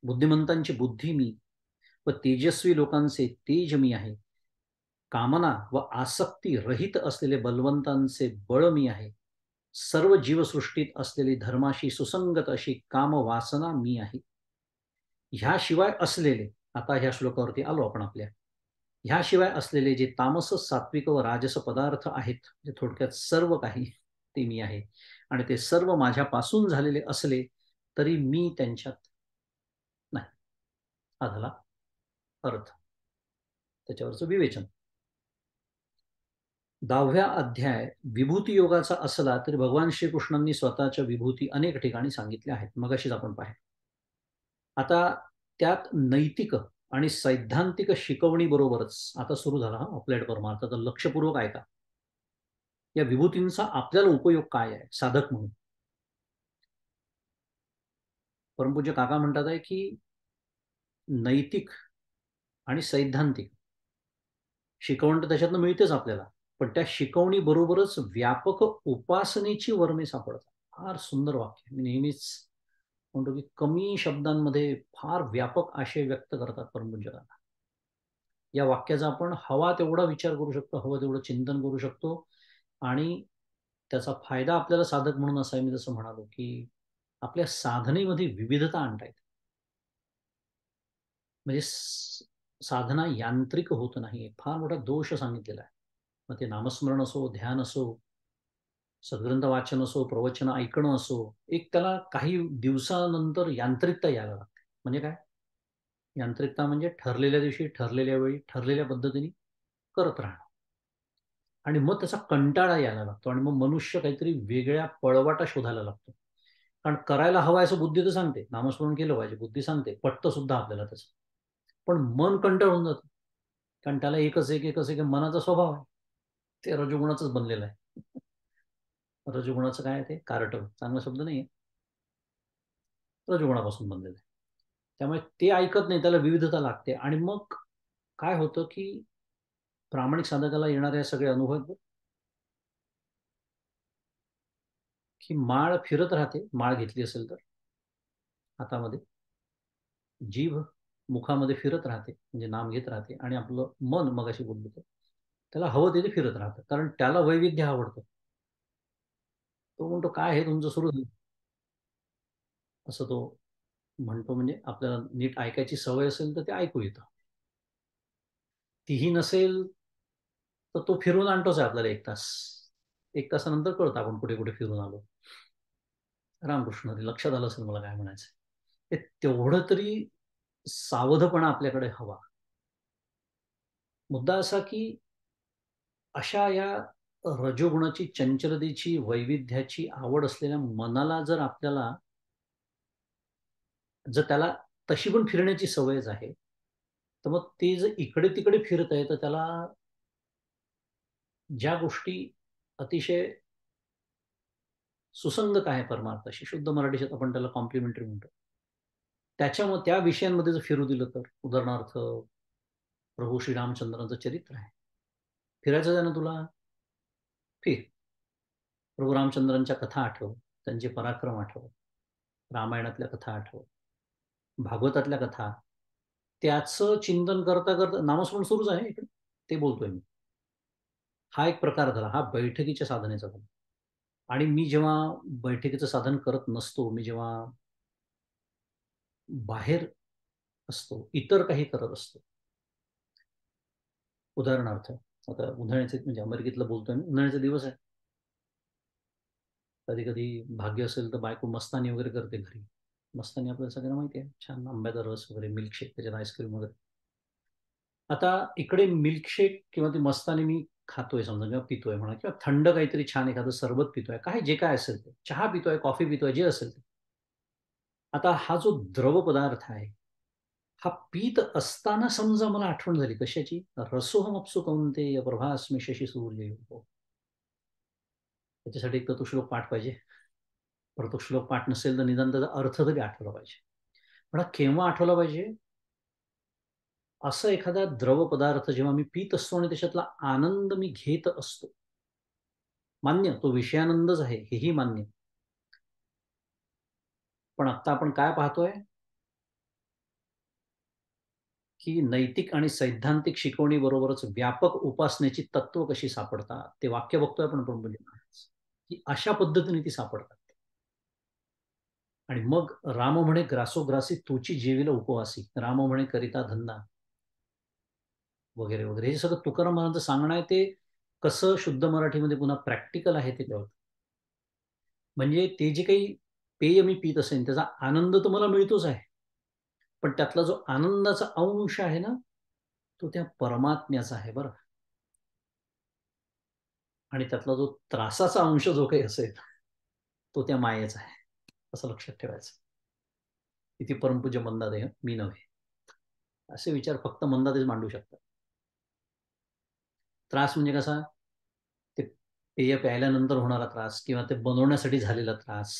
बुद्धिमंतांची बुद्धी मी व तेजस्वी लोकांचे तेज मी आहे, कामना व आसक्ती रहित असलेले बलवंतांचे बळ मी आहे, सर्व जीवसृष्टीत असलेली धर्माशी सुसंगत अशी कामवासना मी आहे. ह्याशिवाय असलेले, आता ह्या श्लोकावरती आलो आपण आपल्या, ह्याशिवाय असलेले जे तामस, सात्विक व राजस पदार्थ आहेत, जे थोडक्यात सर्व काही, ते मी आहे. आणि ते सर्व माझ्यापासून झालेले असले तरी मी त्यांच्यात नाही. हा झाला अर्थ, त्याच्यावरचं विवेचन. 10व्या अध्याय विभूती योगाचा असला तरी भगवान श्रीकृष्णांनी स्वतःच्या विभूती अनेक ठिकाणी सांगितल्या आहेत, मगाशीच आपण पाहिलं. आता त्यात नैतिक आणि सैद्धांतिक शिकवणी बरोबरच आता सुरू झाला अप्लाइड परमार्थ. तर लक्षपूर्वक ऐका, या विभूतींचा आपल्याला उपयोग काय आहे साधक म्हणून. परमपूज्य काका म्हणतात आहे की नैतिक आणि सैद्धांतिक शिकवण तर त्याच्यातनं मिळतेच आपल्याला, पण त्या शिकवणी बरोबरच व्यापक उपासनेची वर्मे सापडतात. फार सुंदर वाक्य. मी नेहमीच म्हणतो की कमी शब्दांमध्ये फार व्यापक आशय व्यक्त करतात परमपूज्य काका. या वाक्याचा आपण हवा तेवढा विचार करू शकतो, हवं तेवढं चिंतन करू शकतो, आणि त्याचा फायदा आपल्याला साधक म्हणून असा आहे, मी जसं म्हणालो की आपल्या साधनेमध्ये विविधता आणता येते. म्हणजे साधना यांत्रिक होत नाही, फार मोठा दोष सांगितलेला आहे. मग ते नामस्मरण असो, ध्यान असो, सद्ग्रंथ वाचन असो, प्रवचन ऐकणं असो, एक त्याला काही दिवसानंतर यांत्रिकता यायला लागते. म्हणजे काय यांत्रिकता? म्हणजे ठरलेल्या दिवशी, ठरलेल्या वेळी, ठरलेल्या पद्धतीने करत राहणं. आणि मग त्याचा कंटाळा यायला लागतो आणि मग मनुष्य काहीतरी वेगळ्या पळवाटा शोधायला लागतो. कारण करायला हवं असं बुद्धी तर सांगते, नामस्मरण केलं पाहिजे, बुद्धी सांगते, पटतं सुद्धा आपल्याला त्याचं, पण मन कंटाळून जातं. कारण त्याला एकच एक मनाचा स्वभाव आहे, ते रजोगुणाचंच बनलेलं आहे. रजोगुणाचं काय आहे ते? कारट, चांगला शब्द नाही आहे, रजोगुणापासून बनलेलं आहे. त्यामुळे ते ऐकत नाही, त्याला विविधता लागते. आणि मग काय होतं की प्रामाणिक साधकाला येणारे सगळे अनुभव आहेत की माळ फिरत राहते, माळ घेतली असेल तर हातामध्ये, जीभ मुखामध्ये फिरत राहते, म्हणजे नाम घेत राहते, आणि आपलं मन मगाशी बोललो होतो त्याला हवं तिथे फिरत राहतं, कारण त्याला वैविध्य आवडतं. तो म्हणतो काय हे तुमचं सुरू झालं, असं तो म्हणतो. म्हणजे आपल्याला नीट ऐकायची सवय असेल तर ते ऐकू येतं, तीही नसेल तर तो फिरून आणतोच आहे आपल्याला 1 तास. 1 तासानंतर कळतं आपण कुठे कुठे फिरून आलो. रामकृष्ण हरी. लक्षात आलं असेल मला काय म्हणायचं. ते तेवढं तरी सावधपणा आपल्याकडे हवा. मुद्दा असा की अशा या रजोगुणाची, चंचलतेची, वैविध्याची आवड असलेल्या मनाला जर आपल्याला, जर त्याला तशी पण फिरण्याची सवयच आहे, तर मग ते जर इकडे तिकडे फिरत आहे, तर त्याला ज्या गोष्टी अतिशय सुसंगत आहे परमार्थाशी, शुद्ध मराठीत आपण त्याला कॉम्प्लिमेंटरी म्हणतो, त्याच्यामुळे त्या विषयांमध्ये जर फिरू दिलं तर, उदाहरणार्थ प्रभू श्रीरामचंद्रांचं चरित्र आहे, फिरायचं आहे ना तुला, फिर. प्रभू रामचंद्रांच्या कथा आठव, त्यांचे पराक्रम आठव, रामायणातल्या कथा आठव, भागवतातल्या कथा, त्याचं चिंतन करता करता नामस्मरण सुरूच आहे इकडे, ते बोलतोय मी. हा एक प्रकार झाला, हा बैठकीच्या साधनेचा झाला. आणि मी जेव्हा बैठकीचं साधन करत नसतो, मी जेव्हा बाहेर असतो, इतर काही करत असतो, उदाहरणार्थ आता उन्हाळ्याचे, म्हणजे अमेरिकेतलं बोलतोय मी, उन्हाळ्याचे दिवस आहे, कधी कधी भाग्य असेल तर बायको मस्तानी वगैरे करते घरी. मस्तानी आपल्याला सगळ्यांना माहिती आहे, छान आंब्याचा रस वगैरे, मिल्कशेक, त्याच्यात आईस्क्रीम वगैरे. आता इकडे मिल्कशेक किंवा ती मस्तानी मी खातोय समजा, किंवा पितोय म्हणा, किंवा थंड काहीतरी छान एखादं सरबत पितोय, काय जे काय असेल ते, चहा पितोय, कॉफी पितोय, जे असेल ते. आता हा जो द्रव पदार्थ आहे, हा पीत असताना समजा मला आठवण झाली कशाची, रसोहमप्सु कौंतेय प्रभास्मि शशी सूर्य, त्याच्यासाठी एक तर तो श्लोक पाठ पाहिजे. परत तो श्लोक पाठ नसेल तर निदान त्याचा अर्थ तरी आठवला पाहिजे. पण हा केव्हा आठवला पाहिजे? असं एखादा द्रव पदार्थ जेव्हा मी पीत असतो आणि त्याच्यातला आनंद मी घेत असतो. मान्य, तो विषयानंदच आहे, हेही मान्य. पण आता आपण काय पाहतोय की नैतिक आणि सैद्धांतिक शिकवणी बरोबरच व्यापक उपासनेची तत्व कशी सापडतात, ते वाक्य बघतोय आपण की अशा पद्धतीने ती सापडतात. आणि मग राम म्हणे ग्रासोग्रासी तोची जेविला उपवासी, राम म्हणे करिता धंदा, वगैरे वगैरे, हे सगळं तुकाराम महाराजांचं सांगणं आहे. ते कसं शुद्ध मराठीमध्ये पुन्हा प्रॅक्टिकल आहे ते कळतं. म्हणजे ते जे काही पेय मी पीत असेल त्याचा आनंद तर मला मिळतोच आहे, पण त्यातला जो आनंदाचा अंश आहे ना, तो त्या परमात्म्याचा आहे बरं. आणि त्यातला जो त्रासाचा अंश जो काही असेल तो त्या मायेचा आहे, असं लक्षात ठेवायचं. इथे परमपूज्य मंदादेह, मी नव्हे, असे विचार फक्त मंदादेश मांडू शकतात. त्रास म्हणजे कसा? ते पेय प्यायल्यानंतर होणारा त्रास, किंवा ते बनवण्यासाठी झालेला त्रास,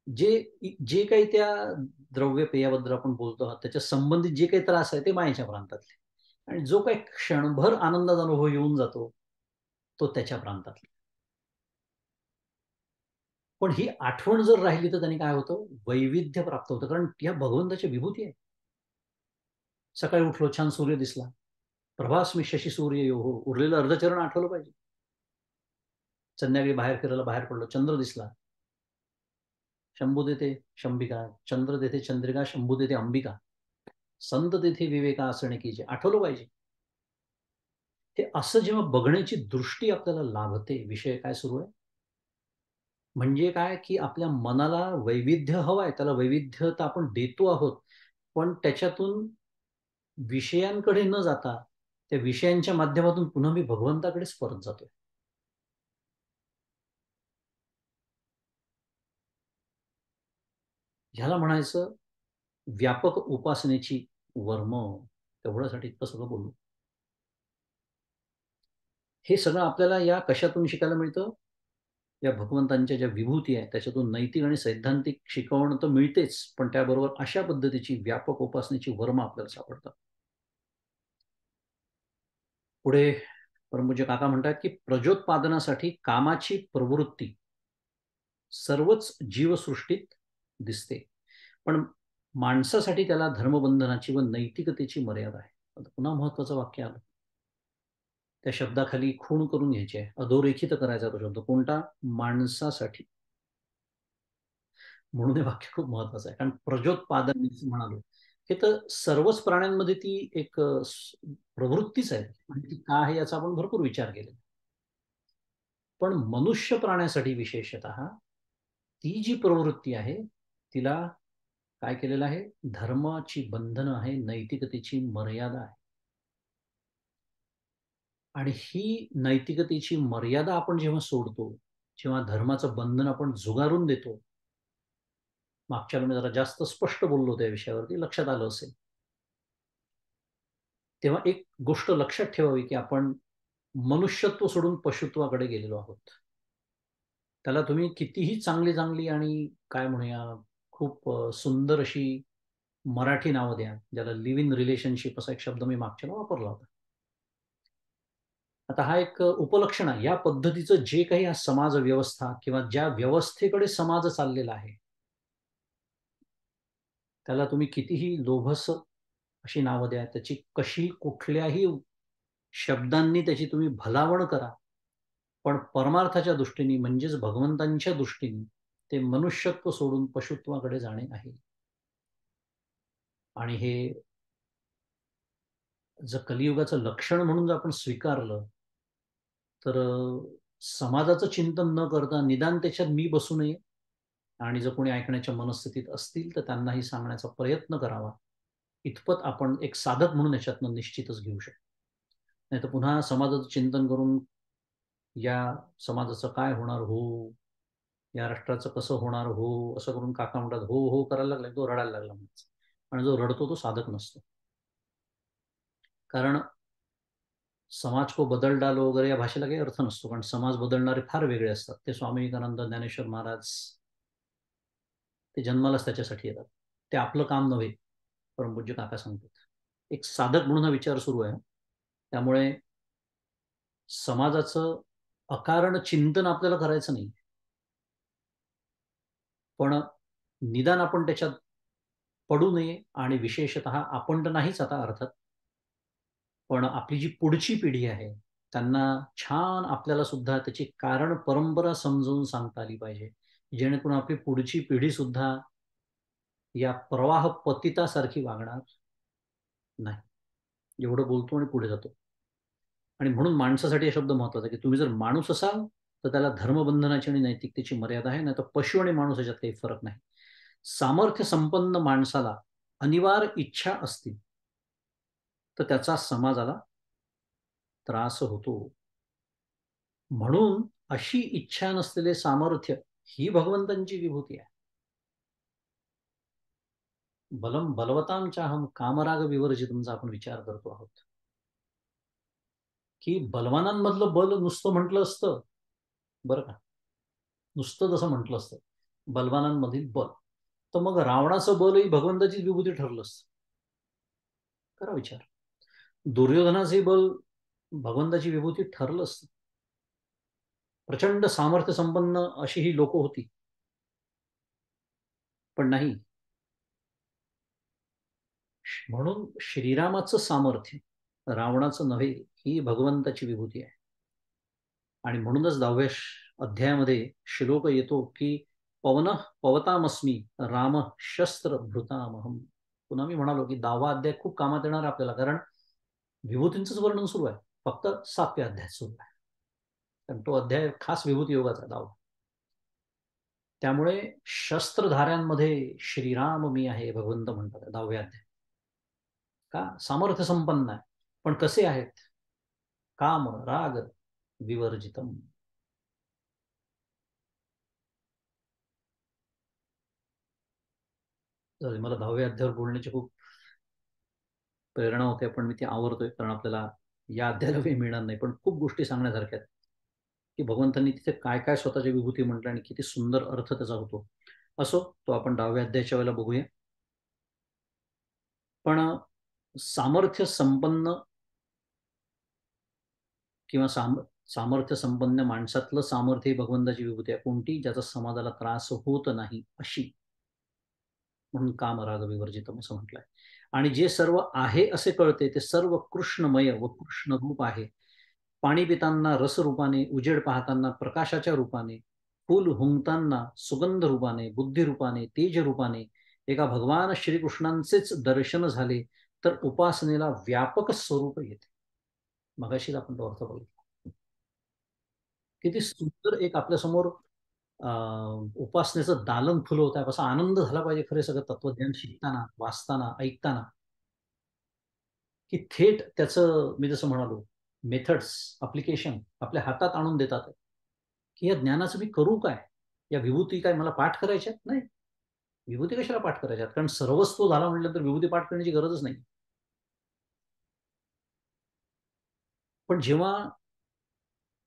जे जे काही त्या द्रव्य पेयाबद्दल आपण बोलतो आहोत त्याच्या संबंधित जे काही त्रास आहे ते मायेच्या प्रांतातले. आणि जो काही क्षणभर आनंदाचा अनुभव येऊन जातो तो त्याच्या प्रांतातला. पण ही आठवण जर राहिली तर त्यांनी काय होतं, वैविध्य प्राप्त होतं, कारण या भगवंताची विभूती आहे. सकाळी उठलो, छान सूर्य दिसला, प्रभास्मि शशी सूर्य यो हो, उरलेलं अर्धचरण आठवलं पाहिजे. संध्याकाळी बाहेर फिरायला बाहेर पडलो, चंद्र दिसला, शंभू देते शंभिका, चंद्र देते चंद्रिका, शंभू देते अंबिका, संत तेथे विवेका असणे कीजे. आठवलं पाहिजे. हे असं जेव्हा बघण्याची दृष्टी आपल्याला लाभते, विषय काय सुरू आहे म्हणजे काय, की आपल्या मनाला वैविध्य हवंय, त्याला वैविध्य तर आपण देतो आहोत, पण त्याच्यातून विषयांकडे न जाता त्या विषयांच्या माध्यमातून पुन्हा मी भगवंताकडेच परत जातोय. ह्याला म्हणायचं व्यापक उपासनेची वर्म. तेवढ्यासाठी इतकं सगळं बोलू. हे सगळं आपल्याला या कशातून शिकायला मिळतं, या भगवंतांच्या ज्या विभूती आहेत त्याच्यातून नैतिक आणि सैद्धांतिक शिकवण तर मिळतेच, पण त्याबरोबर अशा पद्धतीची व्यापक उपासनेची वर्म आपल्याला सापडतात. पुढे परमपूज्य काका म्हणतात की प्रजोत्पादनासाठी कामाची प्रवृत्ती सर्वच जीवसृष्टीत दिसते, पण माणसासाठी त्याला धर्मबंधनाची व नैतिकतेची मर्यादा आहे. आता पुन्हा महत्वाचं वाक्य आलं. त्या शब्दाखाली खूण करून घ्यायची आहे, अधोरेखित करायचा तो शब्द. कोणता? माणसासाठी. म्हणून हे वाक्य खूप महत्वाचं आहे, कारण प्रजोत्पादन म्हणालो हे तर सर्वच प्राण्यांमध्ये ती एक प्रवृत्तीच आहे, आणि ती का आहे याचा आपण भरपूर विचार केला. पण मनुष्य प्राण्यासाठी विशेषतः ती जी प्रवृत्ती आहे तिला काय केलेलं आहे, धर्माची बंधनं आहे, नैतिकतेची मर्यादा आहे. आणि ही नैतिकतेची मर्यादा आपण जेव्हा सोडतो, जेव्हा धर्माचं बंधन आपण झुगारून देतो, मागच्या वेळी जरा जास्त स्पष्ट बोललो त्या विषयावरती, लक्षात आलं असेल, तेव्हा एक गोष्ट लक्षात ठेवावी की आपण मनुष्यत्व सोडून पशुत्वाकडे गेलेलो आहोत. त्याला तुम्ही कितीही चांगली चांगली आणि काय म्हणूया खूप सुंदर अशी मराठी नावं द्या, ज्याला लिव्ह इन रिलेशनशिप असा एक शब्द मी मागच्या वापरला होता. आता हा एक उपलक्षण आहे. या पद्धतीचं जे काही हा समाज व्यवस्था किंवा ज्या व्यवस्थेकडे समाज चाललेला आहे, त्याला तुम्ही कितीही लोभस अशी नावं द्या, त्याची कशी कुठल्याही शब्दांनी त्याची तुम्ही भलावण करा, पण परमार्थाच्या दृष्टीने म्हणजेच भगवंतांच्या दृष्टीने ते मनुष्यत्व सोडून पशुत्वाकडे जाणे आहे. आणि हे जर कलियुगाचं लक्षण म्हणून जर आपण स्वीकारलं तर समाजाचं चिंतन न करता निदान त्याच्यात मी बसू नये, आणि जर कोणी ऐकण्याच्या मनस्थितीत असतील तर त्यांनाही सांगण्याचा प्रयत्न करावा, इतपत आपण एक साधक म्हणून याच्यातनं निश्चितच घेऊ शकतो. नाही तर पुन्हा समाजाचं चिंतन करून या समाजाचं काय होणार हो, या राष्ट्राचं कसं होणार हो, असं करून काका म्हणतात हो हो करायला लागला, तो रडायला लागला म्हणजे. आणि जो रडतो तो साधक नसतो. कारण समाज को बदल डालो वगैरे या भाषेला काही अर्थ नसतो, कारण समाज बदलणारे फार वेगळे असतात. ते स्वामी विवेकानंद, ज्ञानेश्वर महाराज ते जन्मालाच त्याच्यासाठी येतात. ते आपलं काम नव्हे, परमपूज्य काका सांगतात. एक साधक म्हणून हा विचार सुरू आहे. त्यामुळे समाजाचं अकारण चिंतन आपल्याला करायचं नाही, पण निदान आपण त्याच्यात पडू नये. आणि विशेषतः आपण तर नाहीच आता अर्थात, पण आपली जी पुढची पिढी आहे त्यांना छान आपल्याला सुद्धा त्याची कारण परंपरा समजून सांगता आली पाहिजे, जेणेकरून आपली पुढची पिढी सुद्धा या प्रवाह पतितासारखी वागणार नाही. एवढं बोलतो आणि पुढे जातो. आणि म्हणून माणसासाठी हा शब्द महत्वाचा आहे की तुम्ही जर माणूस असाल तर त्याला धर्मबंधनाची आणि नैतिकतेची मर्यादा आहे, नाही तर पशु आणि माणूस याच्यात काही फरक नाही. सामर्थ्य संपन्न माणसाला अनिवार्य इच्छा असतील तर त्याचा समाजाला त्रास होतो. म्हणून अशी इच्छा नसलेले सामर्थ्य ही भगवंतांची विभूती आहे. बलम बलवताम चाहम कामराग विवर्जितमचा आपण विचार करतो आहोत, की बलवानांमधलं बल नुसतं म्हटलं असतं बरं का, नुसतं जसं म्हटलं असतं बलवानांमधील बल, तर मग रावणाचं बलही भगवंताची विभूती ठरलं असतं. करा विचार. दुर्योधनाचे बल भगवंताची विभूती ठरलं असतं. प्रचंड सामर्थ्य संपन्न अशी ही लोक होती, पण नाही. म्हणून श्रीरामाचं सामर्थ्य रावणाचं नव्हे, ही भगवंताची विभूती आहे. आणि म्हणूनच 10व्या अध्यायामध्ये श्लोक येतो की पवन पवतामस्मी राम शस्त्र भृतामहम. पुन्हा मी म्हणालो की 10वा अध्याय खूप कामात येणार आहे आपल्याला, कारण विभूतींचंच वर्णन सुरू आहे, फक्त 7व्या अध्यायात सुरू आहे, कारण तो अध्याय खास विभूती योगाचा 10वा. त्यामुळे शस्त्रधाऱ्यांमध्ये श्रीराम मी आहे भगवंत म्हणतात 10व्या अध्याय. का? सामर्थ्य संपन्न आहे, पण कसे आहेत? काम राग विवर्जितम. मला 10व्या अध्यायावर बोलण्याची खूप प्रेरणा होते, पण मी ती आवरतोय, कारण आपल्याला या अध्यायाला वेळ मिळणार नाही. पण खूप गोष्टी सांगण्यासारख्या आहेत की भगवंतांनी तिथे काय काय स्वतःची विभूती म्हटलं आणि किती सुंदर अर्थ त्याचा होतो. असो, तो आपण 10व्या अध्यायाच्या वेळेला बघूया. पण सामर्थ्य संपन्न किंवा सामर्थ्य संपन्न माणसातलं सामर्थ्य ही भगवंताची विभूती आहे. कोणती? ज्याचा समाजाला त्रास होत नाही अशी, म्हणून काम राग विवर्जितम असं म्हटलंय. आणि जे सर्व आहे असे कळते ते सर्व कृष्णमय व कृष्ण रूप आहे. पाणी पिताना रस रूपाने, उजेड पाहताना प्रकाशाच्या रूपाने, फूल हुंकताना सुगंध रूपाने, बुद्धी रूपाने, तेज रूपाने एका भगवान श्रीकृष्णांचेच दर्शन झाले तर उपासनेला व्यापक स्वरूप येते. मगाशीच आपण तो अर्थ बघितला. किती सुंदर एक आपल्यासमोर उपासनेचं दालन फुलं होत आहे, असा आनंद झाला पाहिजे खरे सगळं तत्वज्ञान शिकताना, वाचताना, ऐकताना, की थेट त्याचं मी जसं म्हणालो मेथड्स, अप्लिकेशन आपल्या हातात आणून देतात की या ज्ञानाचं मी करू काय? या विभूती काय मला पाठ करायच्यात? नाही, विभूती कशाला पाठ करायच्यात? कारण सर्वस्व झाला म्हटलं तर विभूती पाठ करण्याची गरजच नाही. पण जेव्हा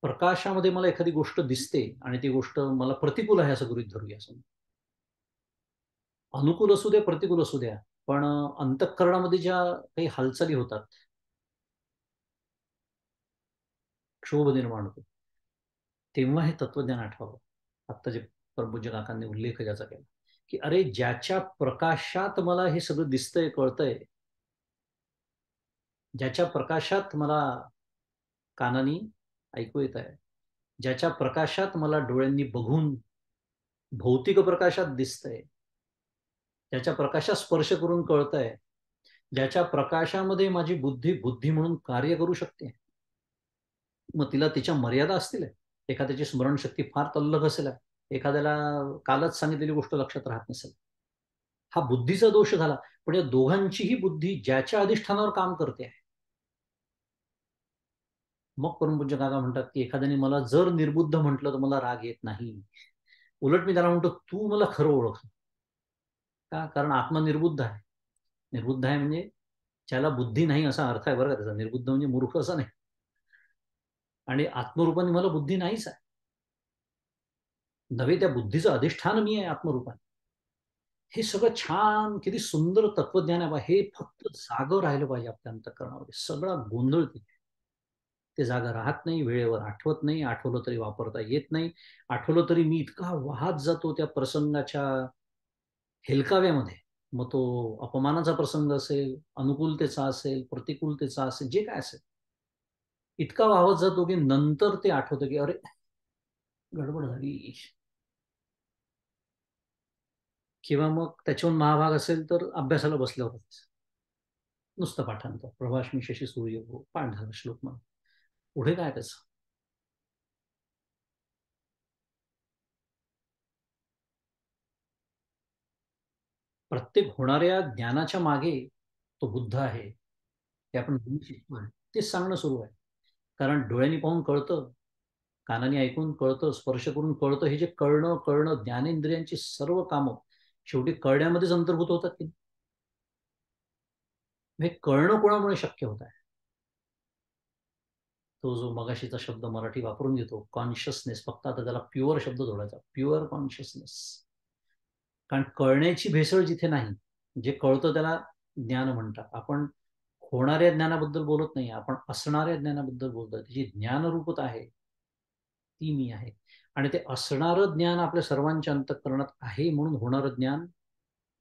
प्रकाशामध्ये मला एखादी गोष्ट दिसते आणि ती गोष्ट मला प्रतिकूल आहे असं गृहीत धरूया, असं अनुकूल असू द्या, प्रतिकूल असू द्या, पण अंतःकरणामध्ये ज्या काही हालचाली होतात, क्षोभ निर्माण होतो, तेव्हा हे तत्वज्ञान आठवावं. आत्ता जे परमपूज्य काकांनी उल्लेख ज्याचा केला की अरे ज्याच्या प्रकाशात मला हे सगळं दिसतंय, कळतंय, ज्याच्या प्रकाशात मला कानानी ऐकू येत आहे, ज्याच्या प्रकाशात मला डोळ्यांनी बघून भौतिक प्रकाशात दिसतंय, ज्याच्या प्रकाशात स्पर्श करून कळतंय, ज्याच्या प्रकाशामध्ये माझी बुद्धी बुद्धी म्हणून कार्य करू शकते, मग तिला तिच्या मर्यादा असतील. एखाद्याची स्मरणशक्ती फार तल्लख असेल, एखाद्याला कालच सांगितलेली गोष्ट लक्षात राहत नसेल, हा बुद्धीचा दोष झाला. पण या दोघांचीही बुद्धी ज्याच्या अधिष्ठानावर काम करते आहे. मग परमपूज्य काका म्हणतात की एखाद्याने मला जर निर्बुद्ध म्हटलं तर मला राग येत नाही. उलट मी त्याला म्हणतो तू मला खरं ओळख. का? कारण आत्मा निर्बुद्ध आहे. निर्बुद्ध आहे म्हणजे ज्याला बुद्धी नाही असा अर्थ आहे बरं का त्याचा. निर्बुद्ध म्हणजे मूर्ख असं नाही. आणि आत्मरूपाने मला बुद्धी नाहीच आहे. नव्हे, त्या बुद्धीचं अधिष्ठान मी आहे आत्मरूपाने. हे सगळं छान, किती सुंदर तत्वज्ञान आहे. हे फक्त जागं राहिलं पाहिजे आपल्या अंतःकरणामध्ये. सगळा गोंधळ ते जागा राहत नाही, वेळेवर आठवत नाही, आठवलं तरी वापरता येत नाही, आठवलं तरी मी इतका वाहत जातो त्या प्रसंगाच्या हेलकाव्यामध्ये. मग तो अपमानाचा प्रसंग असेल, अनुकूलतेचा असेल, प्रतिकूलतेचा असेल, जे काय असेल, इतका वाहत जातो की नंतर ते आठवतं की अरे गडबड झाली. किंवा मग त्याच्याहून महाभाग असेल तर अभ्यासाला बसलं होतं, नुसतं पाठांतर, प्रभाष्मी शशी सूर्य हो पाठ झाला श्लोक म्हणून, पुढे काय त्याचं. प्रत्येक होणाऱ्या ज्ञानाच्या मागे तो बुद्ध आहे हे आपण शिकतोय, ते सांगणं सुरू आहे. कारण डोळ्यांनी पाहून कळतं, कानाने ऐकून कळतं, स्पर्श करून कळतं. हे जे कळणं ज्ञानेंद्रियांची सर्व कामं शेवटी कळण्यामध्येच अंतर्भूत होतात की हे कळणं कोणामुळे शक्य होत आहे? तो जो मगाशीचा शब्द मराठी वापरून घेतो कॉन्शियसनेस, फक्त आता त्याला प्युअर शब्द जोडायचा, प्युअर कॉन्शियसनेस. कारण कळण्याची भेसळ जिथे नाही, जे कळतं त्याला ज्ञान म्हणतात. आपण होणाऱ्या ज्ञानाबद्दल बोलत नाही, आपण असणाऱ्या ज्ञानाबद्दल बोलतोय. त्याची ज्ञानरूपता आहे ती मी आहे. आणि ते असणारं ज्ञान आपल्या सर्वांच्या अंतःकरणात आहे, म्हणून होणारं ज्ञान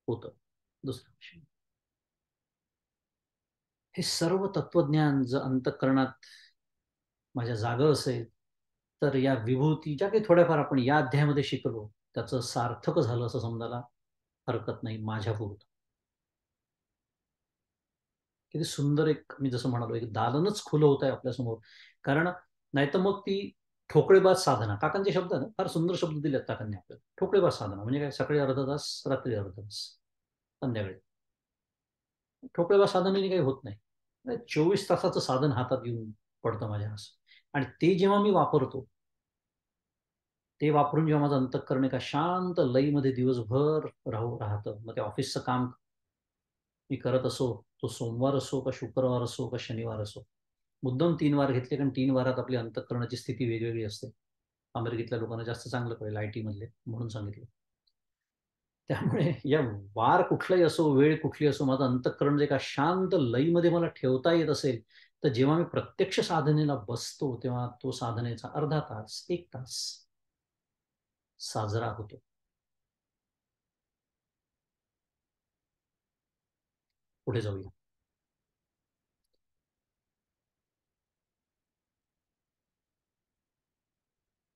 होतं. दुसरा विषय, हे सर्व तत्वज्ञान जर अंतःकरणात माझ्या जागा असेल तर या विभूती ज्या काही थोड्याफार आपण या अध्यायामध्ये शिकलो त्याचं सार्थक झालं असं समजायला हरकत नाही माझ्यापुरतं. किती सुंदर एक, मी जसं म्हणालो, एक दालनच खुलं होत आहे आपल्यासमोर. कारण नाही तर मग ती ठोकळेबाज साधना, काकांचे शब्द ना, फार सुंदर शब्द दिलेत काकांनी आपल्याला. ठोकळेबाज साधना म्हणजे काय? सकाळी अर्धा तास, रात्री अर्धा तास, संध्याकाळी. ठोकळेबाज साधनेने काही होत नाही. 24 तासाचं साधन हातात येऊन पडतं माझ्या असं. आणि ते जेव्हा मी वापरतो, ते वापरून जेव्हा माझं अंतःकरण एका शांत लईमध्ये दिवसभर राहतं, मग ते ऑफिसचं काम मी करत असो, तो सोमवार असो का शुक्रवार असो का शनिवार असो, मुद्दाम 3 वार घेतले, कारण 3 वारात आपली अंतःकरणाची स्थिती वेगवेगळी असते. अमेरिकेतल्या लोकांना जास्त चांगलं कळेल, IT मधले म्हणून सांगितलं. त्यामुळे या वार कुठलाही असो, वेळ कुठली असो, माझं अंतःकरण जे एका शांत लईमध्ये मला ठेवता येत असेल, तर जेव्हा मी प्रत्यक्ष साधनेला बसतो, तेव्हा तो साधनेचा अर्धा तास, 1 तास साजरा होतो. पुढे जाऊया.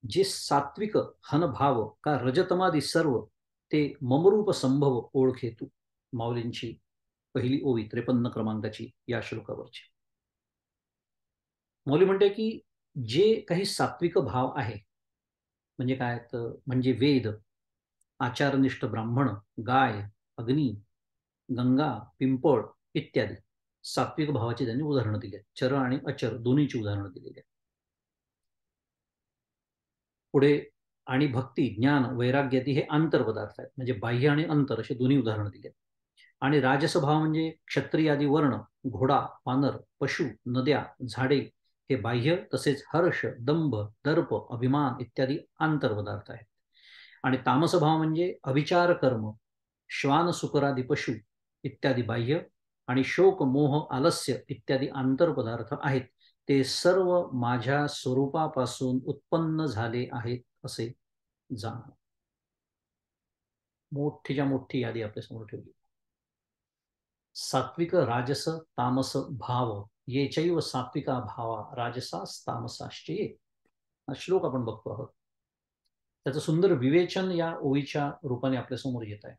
जे सात्विक हनभाव का रजतमादी सर्व, ते ममरूप संभव ओळखे तू. माऊलींची पहिली ओवी 53 क्रमांकाची या श्लोकावरची. माऊली म्हणते की जे काही सात्विक भाव आहे, म्हणजे काय? तर म्हणजे वेद, आचारनिष्ठ ब्राह्मण, गाय, अग्नी, गंगा, पिंपळ इत्यादी सात्विक भावाची त्यांनी उदाहरणं दिली आहेत. चर आणि अचर दोन्हीची उदाहरणं दिलेली आहेत. पुढे आणि भक्ती, ज्ञान, वैराग्यादी हे आंतरपदार्थ आहेत, म्हणजे बाह्य आणि अंतर असे दोन्ही उदाहरणं दिली आहेत. आणि राजस भाव म्हणजे क्षत्रियादी वर्ण, घोडा, वानर, पशु, नद्या, झाडे हे बाह्य, तसेच हर्ष, दंभ, दर्प, अभिमान इत्यादी आंतरपदार्थ आहेत. आणि तामस भाव म्हणजे अविचार कर्म, श्वान, सुकरादी पशु इत्यादी बाह्य, आणि शोक, मोह, आलस्य इत्यादी आंतरपदार्थ आहेत. ते सर्व माझ्या स्वरूपापासून उत्पन्न झाले आहेत असे जाण. मोठीच्या मोठी यादी आपल्यासमोर ठेवली. सात्विक, राजस, तामस भाव ये चैव सात्विका भावा राजसास तामसाश्चये. हा श्लोक आपण बघतो आहोत. त्याचं सुंदर विवेचन या ओळीच्या रूपाने आपल्यासमोर येत आहे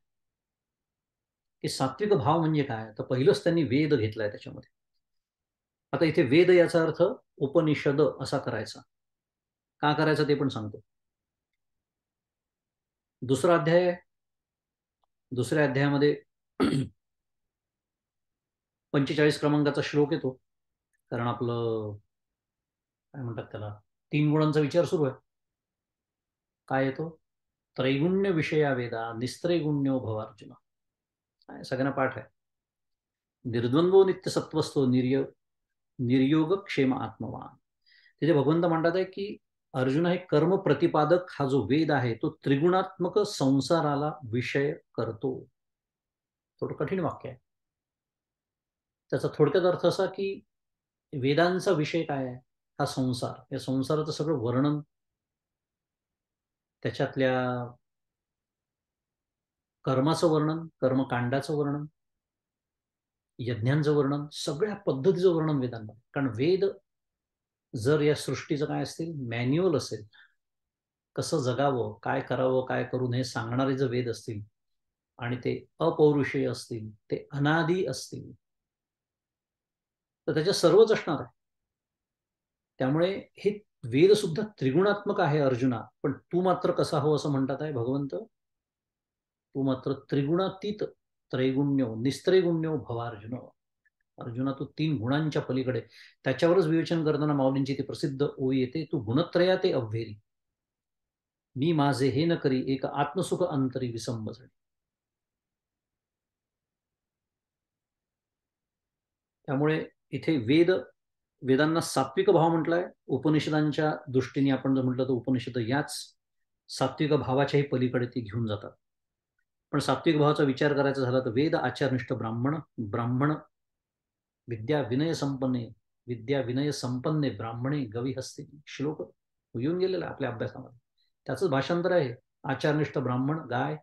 की सात्विक भाव म्हणजे काय. तर पहिलंच त्यांनी वेद घेतलाय त्याच्यामध्ये. आता इथे वेद याचा अर्थ उपनिषद असा करायचा. का करायचा ते पण सांगतो. दुसरा अध्याय, दुसऱ्या अध्यायामध्ये 45 क्रमांकाचा श्लोक येतो. कारण आपलं काय म्हणतात त्याला, 3 गुणांचा विचार सुरू आहे. काय येतो? त्रैगुण्य विषया वेदा निस्त्रैगुण्यो भवार्जुन. सगळ्यांना पाठ आहे. निर्द्वंद्वो नित्य सत्वस्थो निर्योग क्षेम आत्मवान. तिथे भगवंत म्हणतात आहे की अर्जुन हे कर्म प्रतिपादक हा जो वेद आहे, तो त्रिगुणात्मक संसाराला विषय करतो. थोडं कठीण वाक्य आहे. त्याचा थोडक्यात अर्थ असा की वेदांचा विषय काय आहे? हा संसार. या संसाराचं सगळं वर्णन, त्याच्यातल्या कर्माचं वर्णन, कर्मकांडाचं वर्णन, यज्ञांचं वर्णन, सगळ्या पद्धतीचं वर्णन वेदांमध्ये. कारण वेद जर या सृष्टीचं काय असतील, मॅन्युअल असेल, कसं जगावं, काय करावं, काय करू नये सांगणारे जर वेद असतील, आणि ते अपौरुषेय असतील, ते अनादी असतील, तर त्याच्या सर्वच असणार आहे. त्यामुळे हे वेद सुद्धा त्रिगुणात्मक आहे अर्जुना. पण तू मात्र कसा हो असं म्हणतात आहे भगवंत. तू मात्र त्रिगुणातीत, त्रैगुण्यो निस्त्रैगुण्यो भवार्जुन. अर्जुना तू 3 गुणांच्या पलीकडे. त्याच्यावरच विवेचन करताना माऊलींची ती प्रसिद्ध ओळी येते, तू गुणत्रया ते अव्हेरी, मी माझे हे न करी एक आत्मसुख अंतरी विसंब झाली. त्यामुळे इथे वेदांना सात्विक भाव म्हटलाय. उपनिषदांच्या दृष्टीने आपण जर म्हटलं तर उपनिषद याच सात्विक भावाच्याही पलीकडे ती घेऊन जातात. पण सात्विक भावाचा विचार करायचा झाला तर वेद, आचारनिष्ठ ब्राह्मण विद्या विनय संपन्ने ब्राह्मणे गवी हस्ते. श्लोक येऊन गेलेला आपल्या अभ्यासामध्ये. त्याचं भाषांतर आहे आचारनिष्ठ ब्राह्मण, गाय,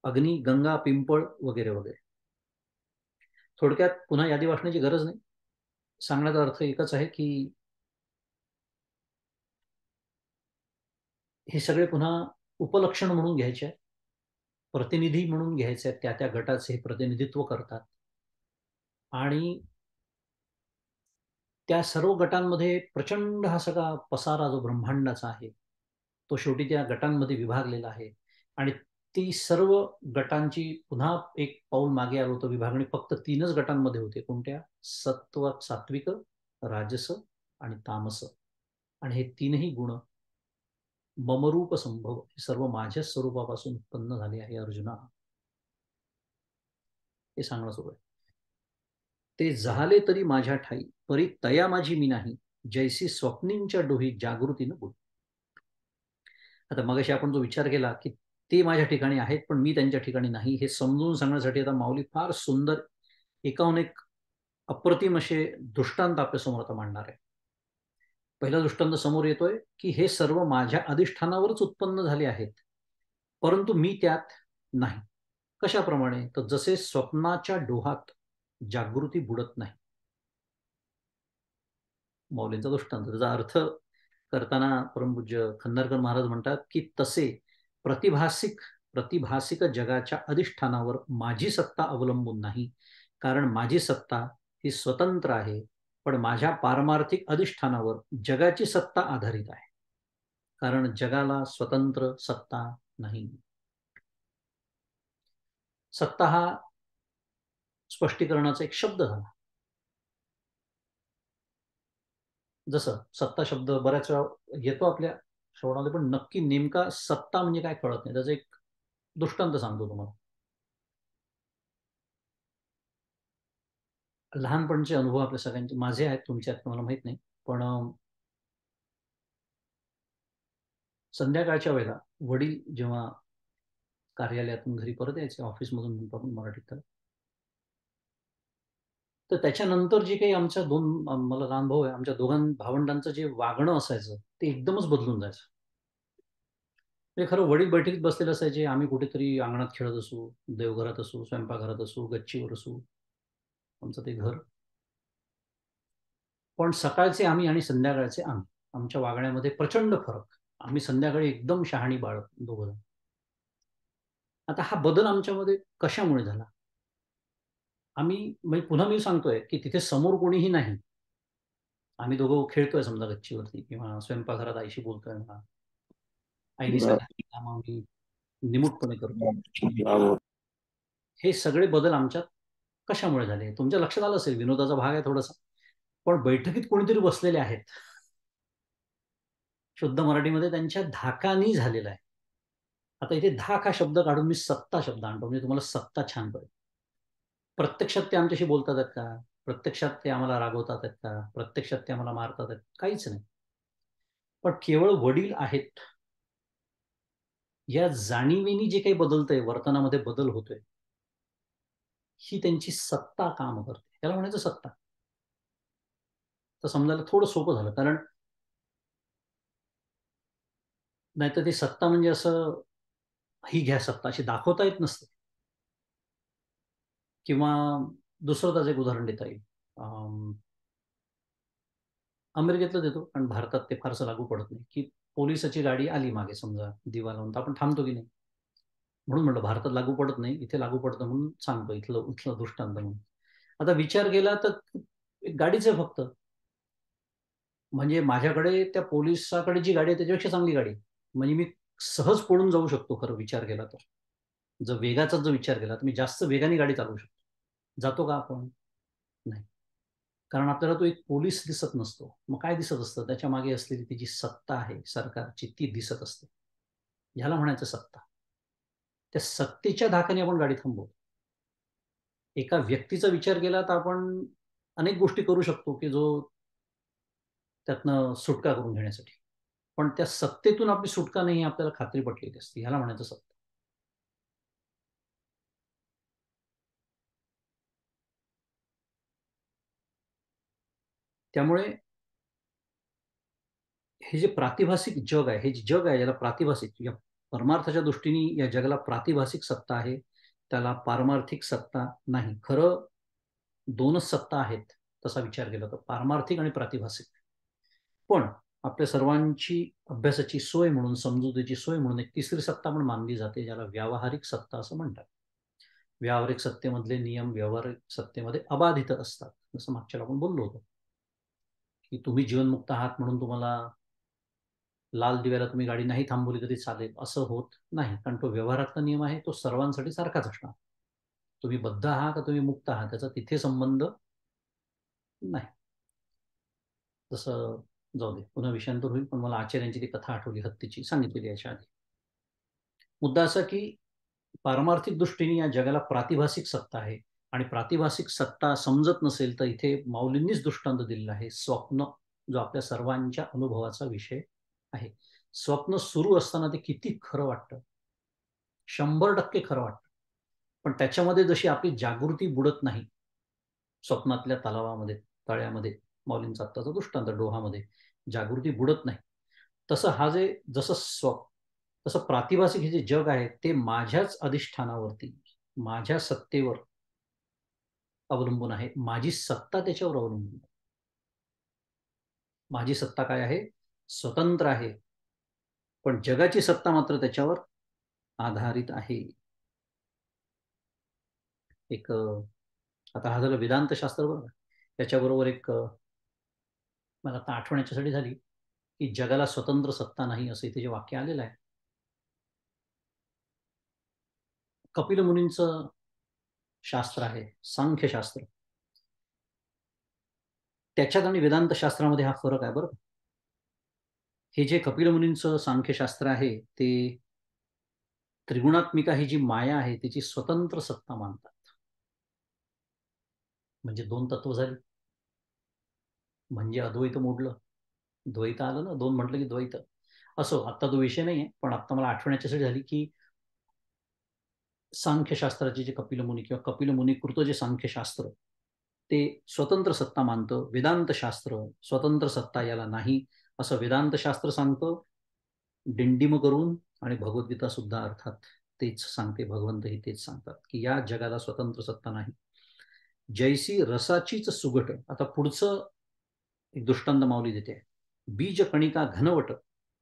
अग्नी, गंगा, पिंपळ वगैरे वगैरे. थोडक्यात पुन्हा यादी वाचण्याची गरज नाही. सांगण्याचा अर्थ एकच आहे की हे सगळे पुन्हा उपलक्षण म्हणून घ्यायचे आहेत, प्रतिनिधी म्हणून घ्यायचे आहेत, त्या त्या गटाचे हे प्रतिनिधित्व करतात. आणि त्या सर्व गटांमध्ये प्रचंड हा सगळा पसारा जो ब्रह्मांडाचा आहे तो शेवटी त्या गटांमध्ये विभागलेला आहे. आणि ती सर्व गटांची पुन्हा एक पाऊल मागे आलो तर विभागणी फक्त 3च गटांमध्ये होते. कोणत्या? सात्विक, राजस आणि तामस. आणि हे 3ही गुण ममरूप संभव हे सर्व माझ्या स्वरूपापासून उत्पन्न झाले आहे अर्जुना, हे सांगणं सुरू आहे. ते झाले तरी माझ्या ठाई, परी तया माझी मी नाही, जैसी स्वप्नींच्या डोही जागृतीनं बोल. आता मगाशी आपण जो विचार केला की ते माझ्या ठिकाणी आहेत पण मी त्यांच्या ठिकाणी नाही, हे समजून सांगण्यासाठी आता माऊली फार सुंदर एकाहून एक अप्रतिम असे दृष्टांत आपल्यासमोर आता मांडणार आहे. पहिला दृष्टांत समोर येतोय की हे सर्व माझ्या अधिष्ठानावरच उत्पन्न झाले आहेत, परंतु मी त्यात नाही. कशाप्रमाणे? तर जसे स्वप्नाच्या डोहात जागृती बुडत नाही. माऊलींचा दृष्टांत. त्याचा अर्थ करताना परमपूज्य खंदारकर महाराज म्हणतात की तसे प्रतिभासिक जगाच्या अधिष्ठानावर माझी सत्ता अवलंबून नाही, कारण माझी सत्ता ही स्वतंत्र आहे, पण माझ्या पारमार्थिक अधिष्ठानावर जगाची सत्ता आधारित आहे, कारण जगाला स्वतंत्र सत्ता नाही. सत्ता हा स्पष्टीकरणाचा एक शब्द झाला. जसं सत्ता शब्द बऱ्याच वेळा येतो आपल्या श्रवणामध्ये, पण नक्की नेमका सत्ता म्हणजे काय कळत नाही. त्याचा एक दृष्टांत सांगतो तुम्हाला. लहानपणचे अनुभव आपल्या सगळ्यांचे, माझे आहेत, तुमचे आहेत मला माहित नाही, पण संध्याकाळच्या वेळेला वडील जेव्हा कार्यालयातून घरी परत यायचे, ऑफिसमधून म्हणतो आपण मराठीत, तर त्याच्यानंतर जे काही आमच्या मला लहान भाऊ आहे, आमच्या दोघां भावंडांचं जे वागणं असायचं ते एकदमच बदलून जायचं. म्हणजे खरं वडील बैठकीत बसलेले असायचे, आम्ही कुठेतरी अंगणात खेळत असू, देवघरात असू, स्वयंपाकघरात असू, गच्चीवर असू, आमचं ते घर. पण सकाळचे आम्ही आणि संध्याकाळचे आम्ही, आमच्या वागण्यामध्ये प्रचंड फरक. आम्ही संध्याकाळी एकदम शहाणी बाळ दोघं. आता हा बदल आमच्यामध्ये कशामुळे झाला? आम्ही म्हणजे पुन्हा मी सांगतोय की तिथे समोर कोणीही नाही, आम्ही दोघं खेळतोय समजा गच्चीवरती किंवा स्वयंपाकघरात आईशी बोलतोय, म्हणा आईने सांगितलेली कामं आम्ही निमूटपणे करतो. हे सगळे बदल आमच्यात कशामुळे झाले? तुमच्या लक्षात आलं असेल, विनोदाचा भाग आहे थोडासा, पण बैठकीत कोणीतरी बसलेले आहेत, शुद्ध मराठीमध्ये त्यांच्या धाकानी झालेला आहे. आता इथे धाक हा शब्द काढून मी सत्ता शब्द आणतो, म्हणजे तुम्हाला सत्ता छान कळेल. प्रत्यक्षात ते आमच्याशी बोलतात आहेत का? प्रत्यक्षात ते आम्हाला रागवतात आहेत का? प्रत्यक्षात ते आम्हाला मारतात आहेत? काहीच नाही. पण केवळ वडील आहेत या जाणीवेनी जे काही बदलतंय, वर्तनामध्ये बदल होतोय, ही त्यांची सत्ता काम करते. त्याला म्हणायचं सत्ता. तर समजायला थोडं सोपं झालं, कारण नाहीतर ती सत्ता म्हणजे असं ही घ्या सत्ता अशी दाखवता येत नसते. किंवा दुसरं त्याचं एक उदाहरण देता येईल, अमेरिकेतलं देतो, कारण भारतात ते फारसं लागू पडत नाही, की पोलिसाची गाडी आली मागे समजा दिवा लावून, तर आपण थांबतो की नाही? म्हणून म्हटलं भारतात लागू पडत नाही, इथे लागू पडतं म्हणून सांगतो, इथलं दृष्टांत म्हणून. आता विचार केला तर गाडीच आहे फक्त, म्हणजे माझ्याकडे त्या पोलिसाकडे जी गाडी आहे त्याच्यापेक्षा चांगली गाडी, म्हणजे मी सहज पळून जाऊ शकतो. खरं विचार केला तर, जर वेगाचा विचार केला तर मी जास्त वेगाने गाडी चालवू शकतो. जातो का आपण? नाही, कारण आपल्याला तो एक पोलीस दिसत नसतो. मग काय दिसत असतं? त्याच्या मागे असलेली ती जी सत्ता आहे सरकारची, ती दिसत असते. ह्याला म्हणायचं सत्ता. त्या सत्तेच्या धाकाने आपण गाडी थांबवतो. एका व्यक्तीचा विचार केला तर आपण अनेक गोष्टी करू शकतो की जो त्यातनं सुटका करून घेण्यासाठी, पण त्या सत्तेतून आपली सुटका नाही आपल्याला खात्री पटलेली असते. ह्याला म्हणायचं सत्ता. त्यामुळे हे जे प्रातिभासिक जग आहे, हे जे जग आहे याला प्रातिभासिक, या परमार्थाच्या दृष्टीने या जगाला प्रातिभासिक सत्ता आहे, त्याला पारमार्थिक सत्ता नाही. खरं दोनच सत्ता आहेत तसा विचार केला तर, पारमार्थिक आणि प्रातिभासिक. पण आपल्या सर्वांची अभ्यासाची सोय म्हणून, समजुतीची सोय म्हणून एक तिसरी सत्ता पण मानली जाते, ज्याला व्यावहारिक सत्ता असं म्हणतात. व्यावहारिक सत्तेमधले नियम व्यावहारिक सत्तेमध्ये अबाधित असतात. जसं मागच्या आपण बोललो होतो की तुम्ही जीवनमुक्त आहात म्हणून तुम्हाला लाल दिव्याला तुम्ही गाडी नाही थांबवली तरी चालेल असं होत नाही, कारण तो व्यवहारातला नियम आहे, तो सर्वांसाठी सारखाच असणार. तुम्ही बद्ध आहात का तुम्ही मुक्त आहात त्याचा तिथे संबंध नाही. तसं जाऊ दे, पुन्हा विषयांतर होईल, पण मला आचार्यांची ती कथा आठवली हत्तीची, सांगितलेली याच्या आधी. मुद्दा असा की पारमार्थिक दृष्टीने या जगाला प्रातिभासिक सत्ता आहे, आणि प्रातिभासिक सत्ता समजत नसेल तर इथे माऊलींनीच दृष्टांत दिलेला आहे, स्वप्न, जो आपल्या सर्वांच्या अनुभवाचा विषय आहे. स्वप्न सुरू असताना ते किती खरं वाटतं, 100% खरं वाटतं, पण त्याच्यामध्ये जशी आपली जागृती बुडत नाही, स्वप्नातल्या तलावामध्ये, तळ्यामध्ये, माऊलींचा आत्ताचा दृष्टांत डोहामध्ये जागृती बुडत नाही, तसं हा जे जसं तसं प्रातिभासिक हे जे जग आहे ते माझ्याच अधिष्ठानावरती, माझ्या सत्तेवर अवलंबून आहे, माझी सत्ता त्याच्यावर अवलंबून आहे. माझी सत्ता काय आहे? स्वतंत्र आहे, पण जगाची सत्ता मात्र त्याच्यावर आधारित आहे. एक आता हा झालं वेदांत शास्त्र, बरोबर. त्याच्याबरोबर एक मला आता आठवण्याच्यासाठी झाली की जगाला स्वतंत्र सत्ता नाही असं इथे जे वाक्य आलेलं आहे, कपिल मुनींचं शास्त्र आहे सांख्यशास्त्र. त्याच्यात आणि वेदांत शास्त्रामध्ये हा फरक आहे, बरं. हे जे कपिल मुनींचं सांख्यशास्त्र आहे ते त्रिगुणात्मिका ही जी माया आहे तिची स्वतंत्र सत्ता मानतात. म्हणजे दोन तत्व झाली, म्हणजे अद्वैत मोडलं, द्वैत आलं ना, दोन म्हटलं की द्वैत. असो, आत्ता तो विषय नाही आहे, पण आत्ता मला आठवण्याच्यासाठी झाली की सांख्यशास्त्राचे जे कपिल मुनी किंवा कपिल मुनीकृत जे सांख्यशास्त्र ते स्वतंत्र सत्ता मानतं. वेदांत शास्त्र स्वतंत्र सत्ता याला नाही असं वेदांत शास्त्र सांगतं, डिंडीम करून. आणि भगवद्गीता सुद्धा अर्थात तेच सांगते, भगवंतही तेच सांगतात की या जगाला स्वतंत्र सत्ता नाही. जैसी रसाचीच सुगट. आता पुढचं एक दृष्टांत माऊली देते, बीज कणिका घनवट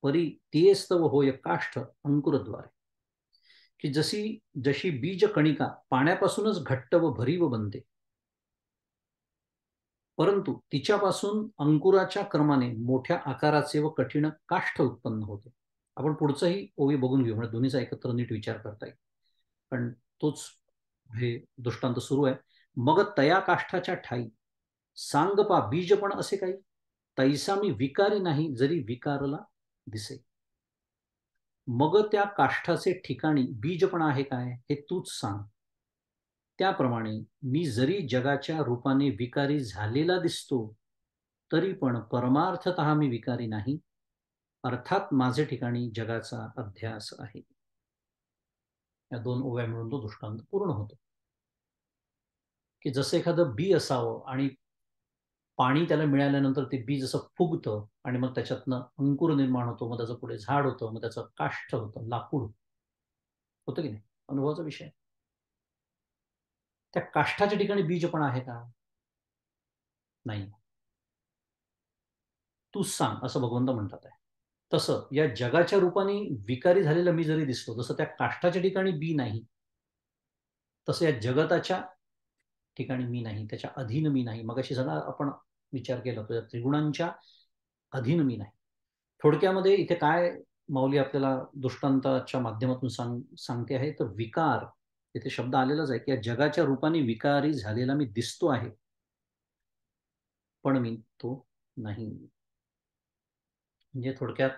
परी तियेस्तव होय काष्ठ अंकुरद्वारे. की जशी बीज कणिका पाण्यापासूनच घट्ट व भरीव बनते, परंतु तिच्यापासून अंकुराच्या क्रमाने मोठ्या आकाराचे व कठीण काष्ठ उत्पन्न होते. आपण पुढचंही ओवी बघून घेऊ, म्हणजे दोन्हीचा एकत्र नीट विचार करता येईल, पण तोच हे दृष्टांत सुरू आहे. मग तया काष्ठाच्या ठाई सांग पा बीज पण असे काही, तैसा मी विकारी नाही जरी विकारला दिसे. मग त्या काष्ठाचे ठिकाणी बीज पण आहे काय हे तूच सांग. त्याप्रमाणे मी जरी जगाच्या रूपाने विकारी झालेला दिसतो तरी पण परमार्थतः मी विकारी नाही, अर्थात माझे ठिकाणी जगाचा अध्यास आहे. या दोन ओव्या मिळून तो दृष्टांत पूर्ण होतो की जसं एखादं बी असावं आणि पाणी त्याला मिळाल्यानंतर ते बी जसं फुगतं आणि मग त्याच्यातनं अंकुर निर्माण होतो, मग त्याचं पुढे झाड होतं, मग त्याचं काष्ठ होतं, लाकूड होतं की नाही, अनुभवाचा विषय. त्या काष्ठाच्या ठिकाणी बीज पण आहे का? नाही. तूच सांग असं भगवंत म्हणतात आहे. तसं या जगाच्या रूपाने विकारी झालेला मी जरी दिसतो, जसं त्या काष्ठाच्या ठिकाणी बी नाही, तसं या जगताच्या ठिकाणी मी नाही, त्याच्या अधीन मी नाही. मगाशी सगळा आपण विचार केला तर त्रिगुणांच्या अधीन मी नाही. थोडक्यामध्ये इथे काय माऊली आपल्याला दृष्टांताच्या माध्यमातून सांगते आहे, तर विकार, इथे शब्द आलेलाच आहे की या जगाच्या रूपाने विकारी झालेला मी दिसतो आहे, पण मी तो नाही. म्हणजे थोडक्यात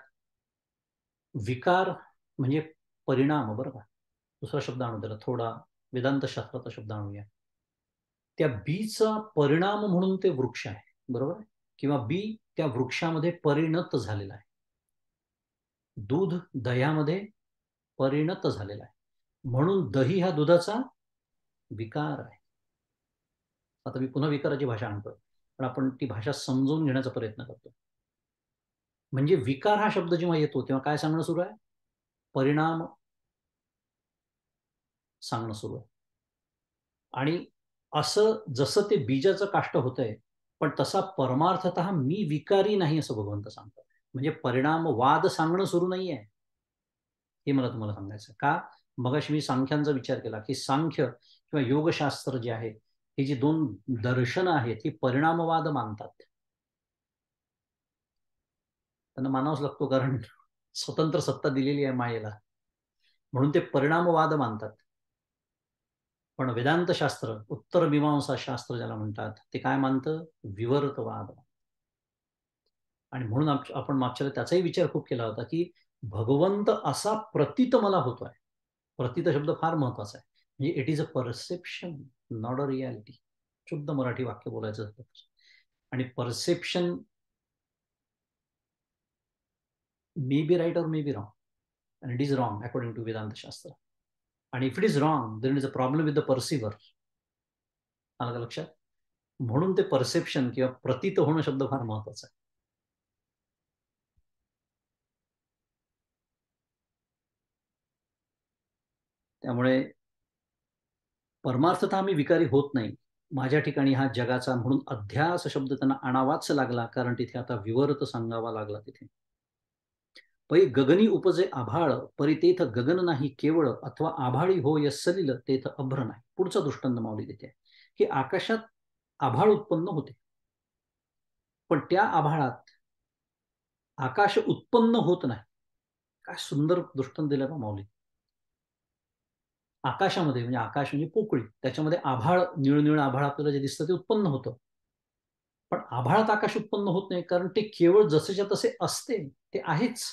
विकार म्हणजे परिणाम, बरं का. दुसरा शब्द आणू त्याला, थोडा वेदांत शास्त्राचा शब्द आणूया. त्या बीचा परिणाम म्हणून ते वृक्ष आहे, बरोबर आहे, किंवा बी त्या वृक्षामध्ये परिणत झालेला आहे. दूध दह्यामध्ये परिणत झालेला आहे, म्हणून दही हा दुधाचा विकार आहे. आता मी पुन्हा विकाराची भाषा आणतोय, पण आपण ती भाषा समजून घेण्याचा प्रयत्न करतो. म्हणजे विकार हा शब्द जेव्हा येतो तेव्हा काय सांगणं सुरू आहे? परिणाम सांगणं सुरू आहे. आणि असं जसं ते बीजाचं काष्ट होतंय, पण तसा परमार्थतः मी विकारी नाही असं भगवंत सांगतात. म्हणजे परिणामवाद सांगणं सुरू नाहीये, हे मला तुम्हाला सांगायचं. का? मगाशी मी सांख्यांचा विचार केला की सांख्य किंवा योगशास्त्र जे आहे, ही जी दोन दर्शनं आहेत ही परिणामवाद मानतात. त्यांना मानावंच लागतो, कारण स्वतंत्र सत्ता दिलेली आहे मायेला, म्हणून ते परिणामवाद मानतात. पण वेदांत शास्त्र, उत्तर मीमांसा शास्त्र ज्याला म्हणतात, ते काय मानतं? विवर्तवाद. आणि म्हणून आपण मागच्या त्याचाही विचार खूप केला होता की भगवंत असा प्रतीत मला होतोय. प्रतीत शब्द फार महत्वाचा आहे. म्हणजे it is a perception, not a reality. शुद्ध मराठी वाक्य बोलायचं झालं. आणि परसेप्शन मे बी राईट और may be wrong, and it is wrong according to Vedanta Shastra. And if it is wrong, then it is a problem with the perceiver. आलं का लक्षात? म्हणून ते परसेप्शन किंवा प्रतीत होणं शब्द फार महत्वाचा आहे. त्यामुळे परमार्थतः मी विकारी होत नाही. माझ्या ठिकाणी हा जगाचा म्हणून अध्यास शब्द त्यांना आणावाच लागला, कारण तिथे आता विवर्त सांगावा लागला. तिथे पै गगनी उपजे आभाळ, परी तेथ गगन नाही केवळ, अथवा आभाळी होय सलिल तेथ अभ्र नाही. पुढचा दृष्टांत माऊली देते की आकाशात आभाळ उत्पन्न होते, पण त्या आभाळात आकाश उत्पन्न होत नाही. काय सुंदर दृष्टांत दिलं का माऊली. आकाशामध्ये, म्हणजे आकाश म्हणजे पोकळी, त्याच्यामध्ये आभाळ, निळनिळ आभाळ आपल्याला जे दिसतं ते उत्पन्न होतं, पण आभाळात आकाश उत्पन्न होत नाही, कारण ते केवळ जसेच्या तसे असते, ते आहेच.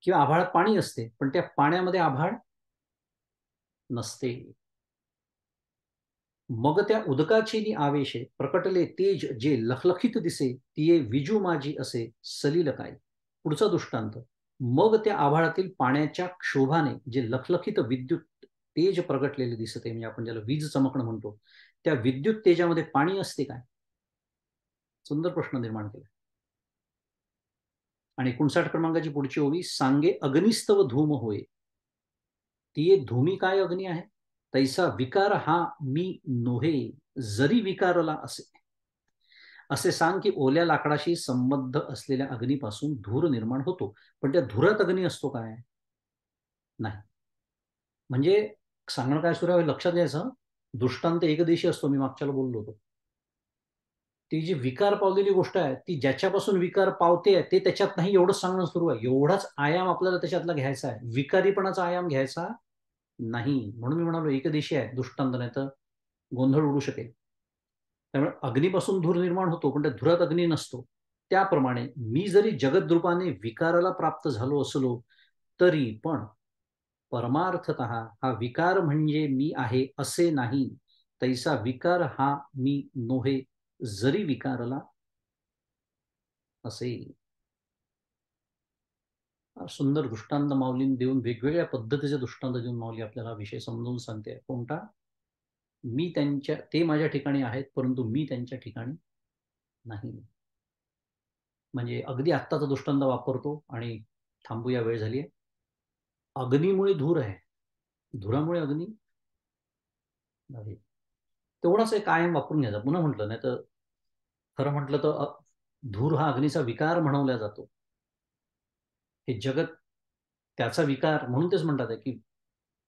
किंवा आभाळात पाणी असते, पण त्या पाण्यामध्ये आभाळ नसते. मग त्या उदकाची आवेशे प्रकटले तेज जे लखलखित दिसे, तिये विजू माझी असे सलील काय. पुढचा दृष्टांत, मग त्या आभाळातील पाण्याच्या क्षोभाने जे लखलखित विद्युत तेज प्रगटलेले दिसते, म्हणजे आपण ज्याला वीज चमकणं म्हणतो, त्या विद्युत तेजामध्ये पाणी असते काय? सुंदर प्रश्न निर्माण केला. आणि 59 क्रमांकाची पुढची ओवी, सांगे अग्निस्तव धूम होय, तिये धूमी काय अग्नी आहे, तैसा विकार हा मी नोहे, जरी विकारला असे. असे सांग की ओल्या लाकडाशी संबद्ध असलेल्या अग्नीपासून धूर निर्माण होतो, पण त्या धुरात अग्नी असतो काय? नाही. म्हणजे सांगणं काय सुरू आहे लक्षात घ्यायचं, दृष्टांत एकदेशी असतो. मी मागच्याला बोललो होतो, ती जी विकार पावलेली गोष्ट आहे, ती ज्याच्यापासून विकार पावते ते त्याच्यात नाही, एवढंच सांगणं सुरू आहे. एवढाच आयाम आपल्याला त्याच्यातला घ्यायचा आहे, विकारीपणाचा आयाम घ्यायचा नाही. म्हणून मी म्हणालो एकदेशी आहे दृष्टांत, नाही तर गोंधळ उडू शकेल. त्यामुळे अग्नीपासून धूर निर्माण होतो, पण त्या धुरात अग्नी नसतो. त्याप्रमाणे मी जरी जगद्रूपाने विकाराला प्राप्त झालो असलो, तरी पण परमार्थतः हा विकार म्हणजे मी आहे असे नाही, तैसा विकार हा मी नोहे, जरी विकारला असे. सुंदर दृष्टांत माऊलींनी देऊन, वेगवेगळ्या पद्धतीचे दृष्टांत देऊन माऊली आपल्याला विषय समजून सांगते. कोणता? मी त्यांच्या, ते माझ्या ठिकाणी आहेत, परंतु मी त्यांच्या ठिकाणी नाही. म्हणजे अगदी आत्ताचा दृष्टांत वापरतो आणि थांबूया, वेळ झाली आहे. अग्नीमुळे धूर आहे, धुरामुळे अग्नी नाही. तेवढाच एक कायम वापरून घ्यायचा. पुन्हा म्हटलं, नाही तर खरं म्हटलं तर धूर हा अग्नीचा विकार म्हणवला जातो. हे जगत त्याचा विकार, म्हणून तेच म्हणतात की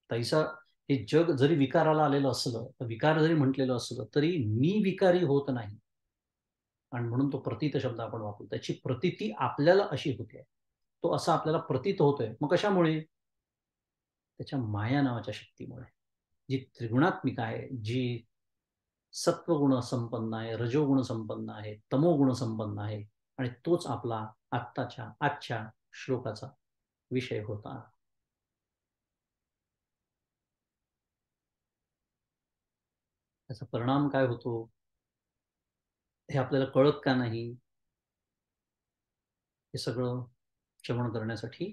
तैसा, हे जग जरी विकाराला आलेलं असलं, तर विकार जरी म्हटलेलं असलं, तरी मी विकारी होत नाही. आणि म्हणून तो प्रतीत शब्द आपण वापरतो. त्याची प्रतीती आपल्याला अशी होते, तो असा आपल्याला प्रतीत होतोय. मग कशामुळे? त्याच्या माया नावाच्या शक्तीमुळे, जी त्रिगुणात्मिक आहे, जी सत्वगुण संपन्न आहे, रजोगुण संपन्न आहे, तमोगुण संपन्न आहे. आणि तोच आपला आजच्या श्लोकाचा विषय होता. त्याचा परिणाम काय होतो हे आपल्याला कळत का नाही, हे सगळं श्रवण करण्यासाठी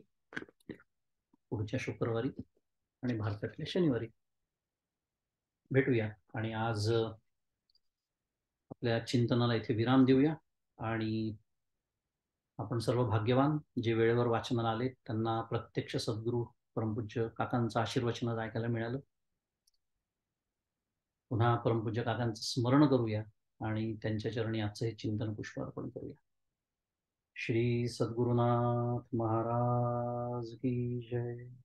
पुढच्या शुक्रवारी आणि भारतातल्या शनिवारी भेटूया. आणि आज आपल्या चिंतनाला इथे विराम देऊया. आणि आपण सर्व भाग्यवान, जे वेळेवर वाचनाला आले, त्यांना प्रत्यक्ष सद्गुरू परमपूज्य काकांचं आशीर्वचन ऐकायला मिळालं. पुन्हा परमपूज्य काकांचं स्मरण करूया आणि त्यांच्या चरणी आजचं हे चिंतन पुष्प अर्पण करूया. श्री सद्गुरुनाथ महाराज की जय.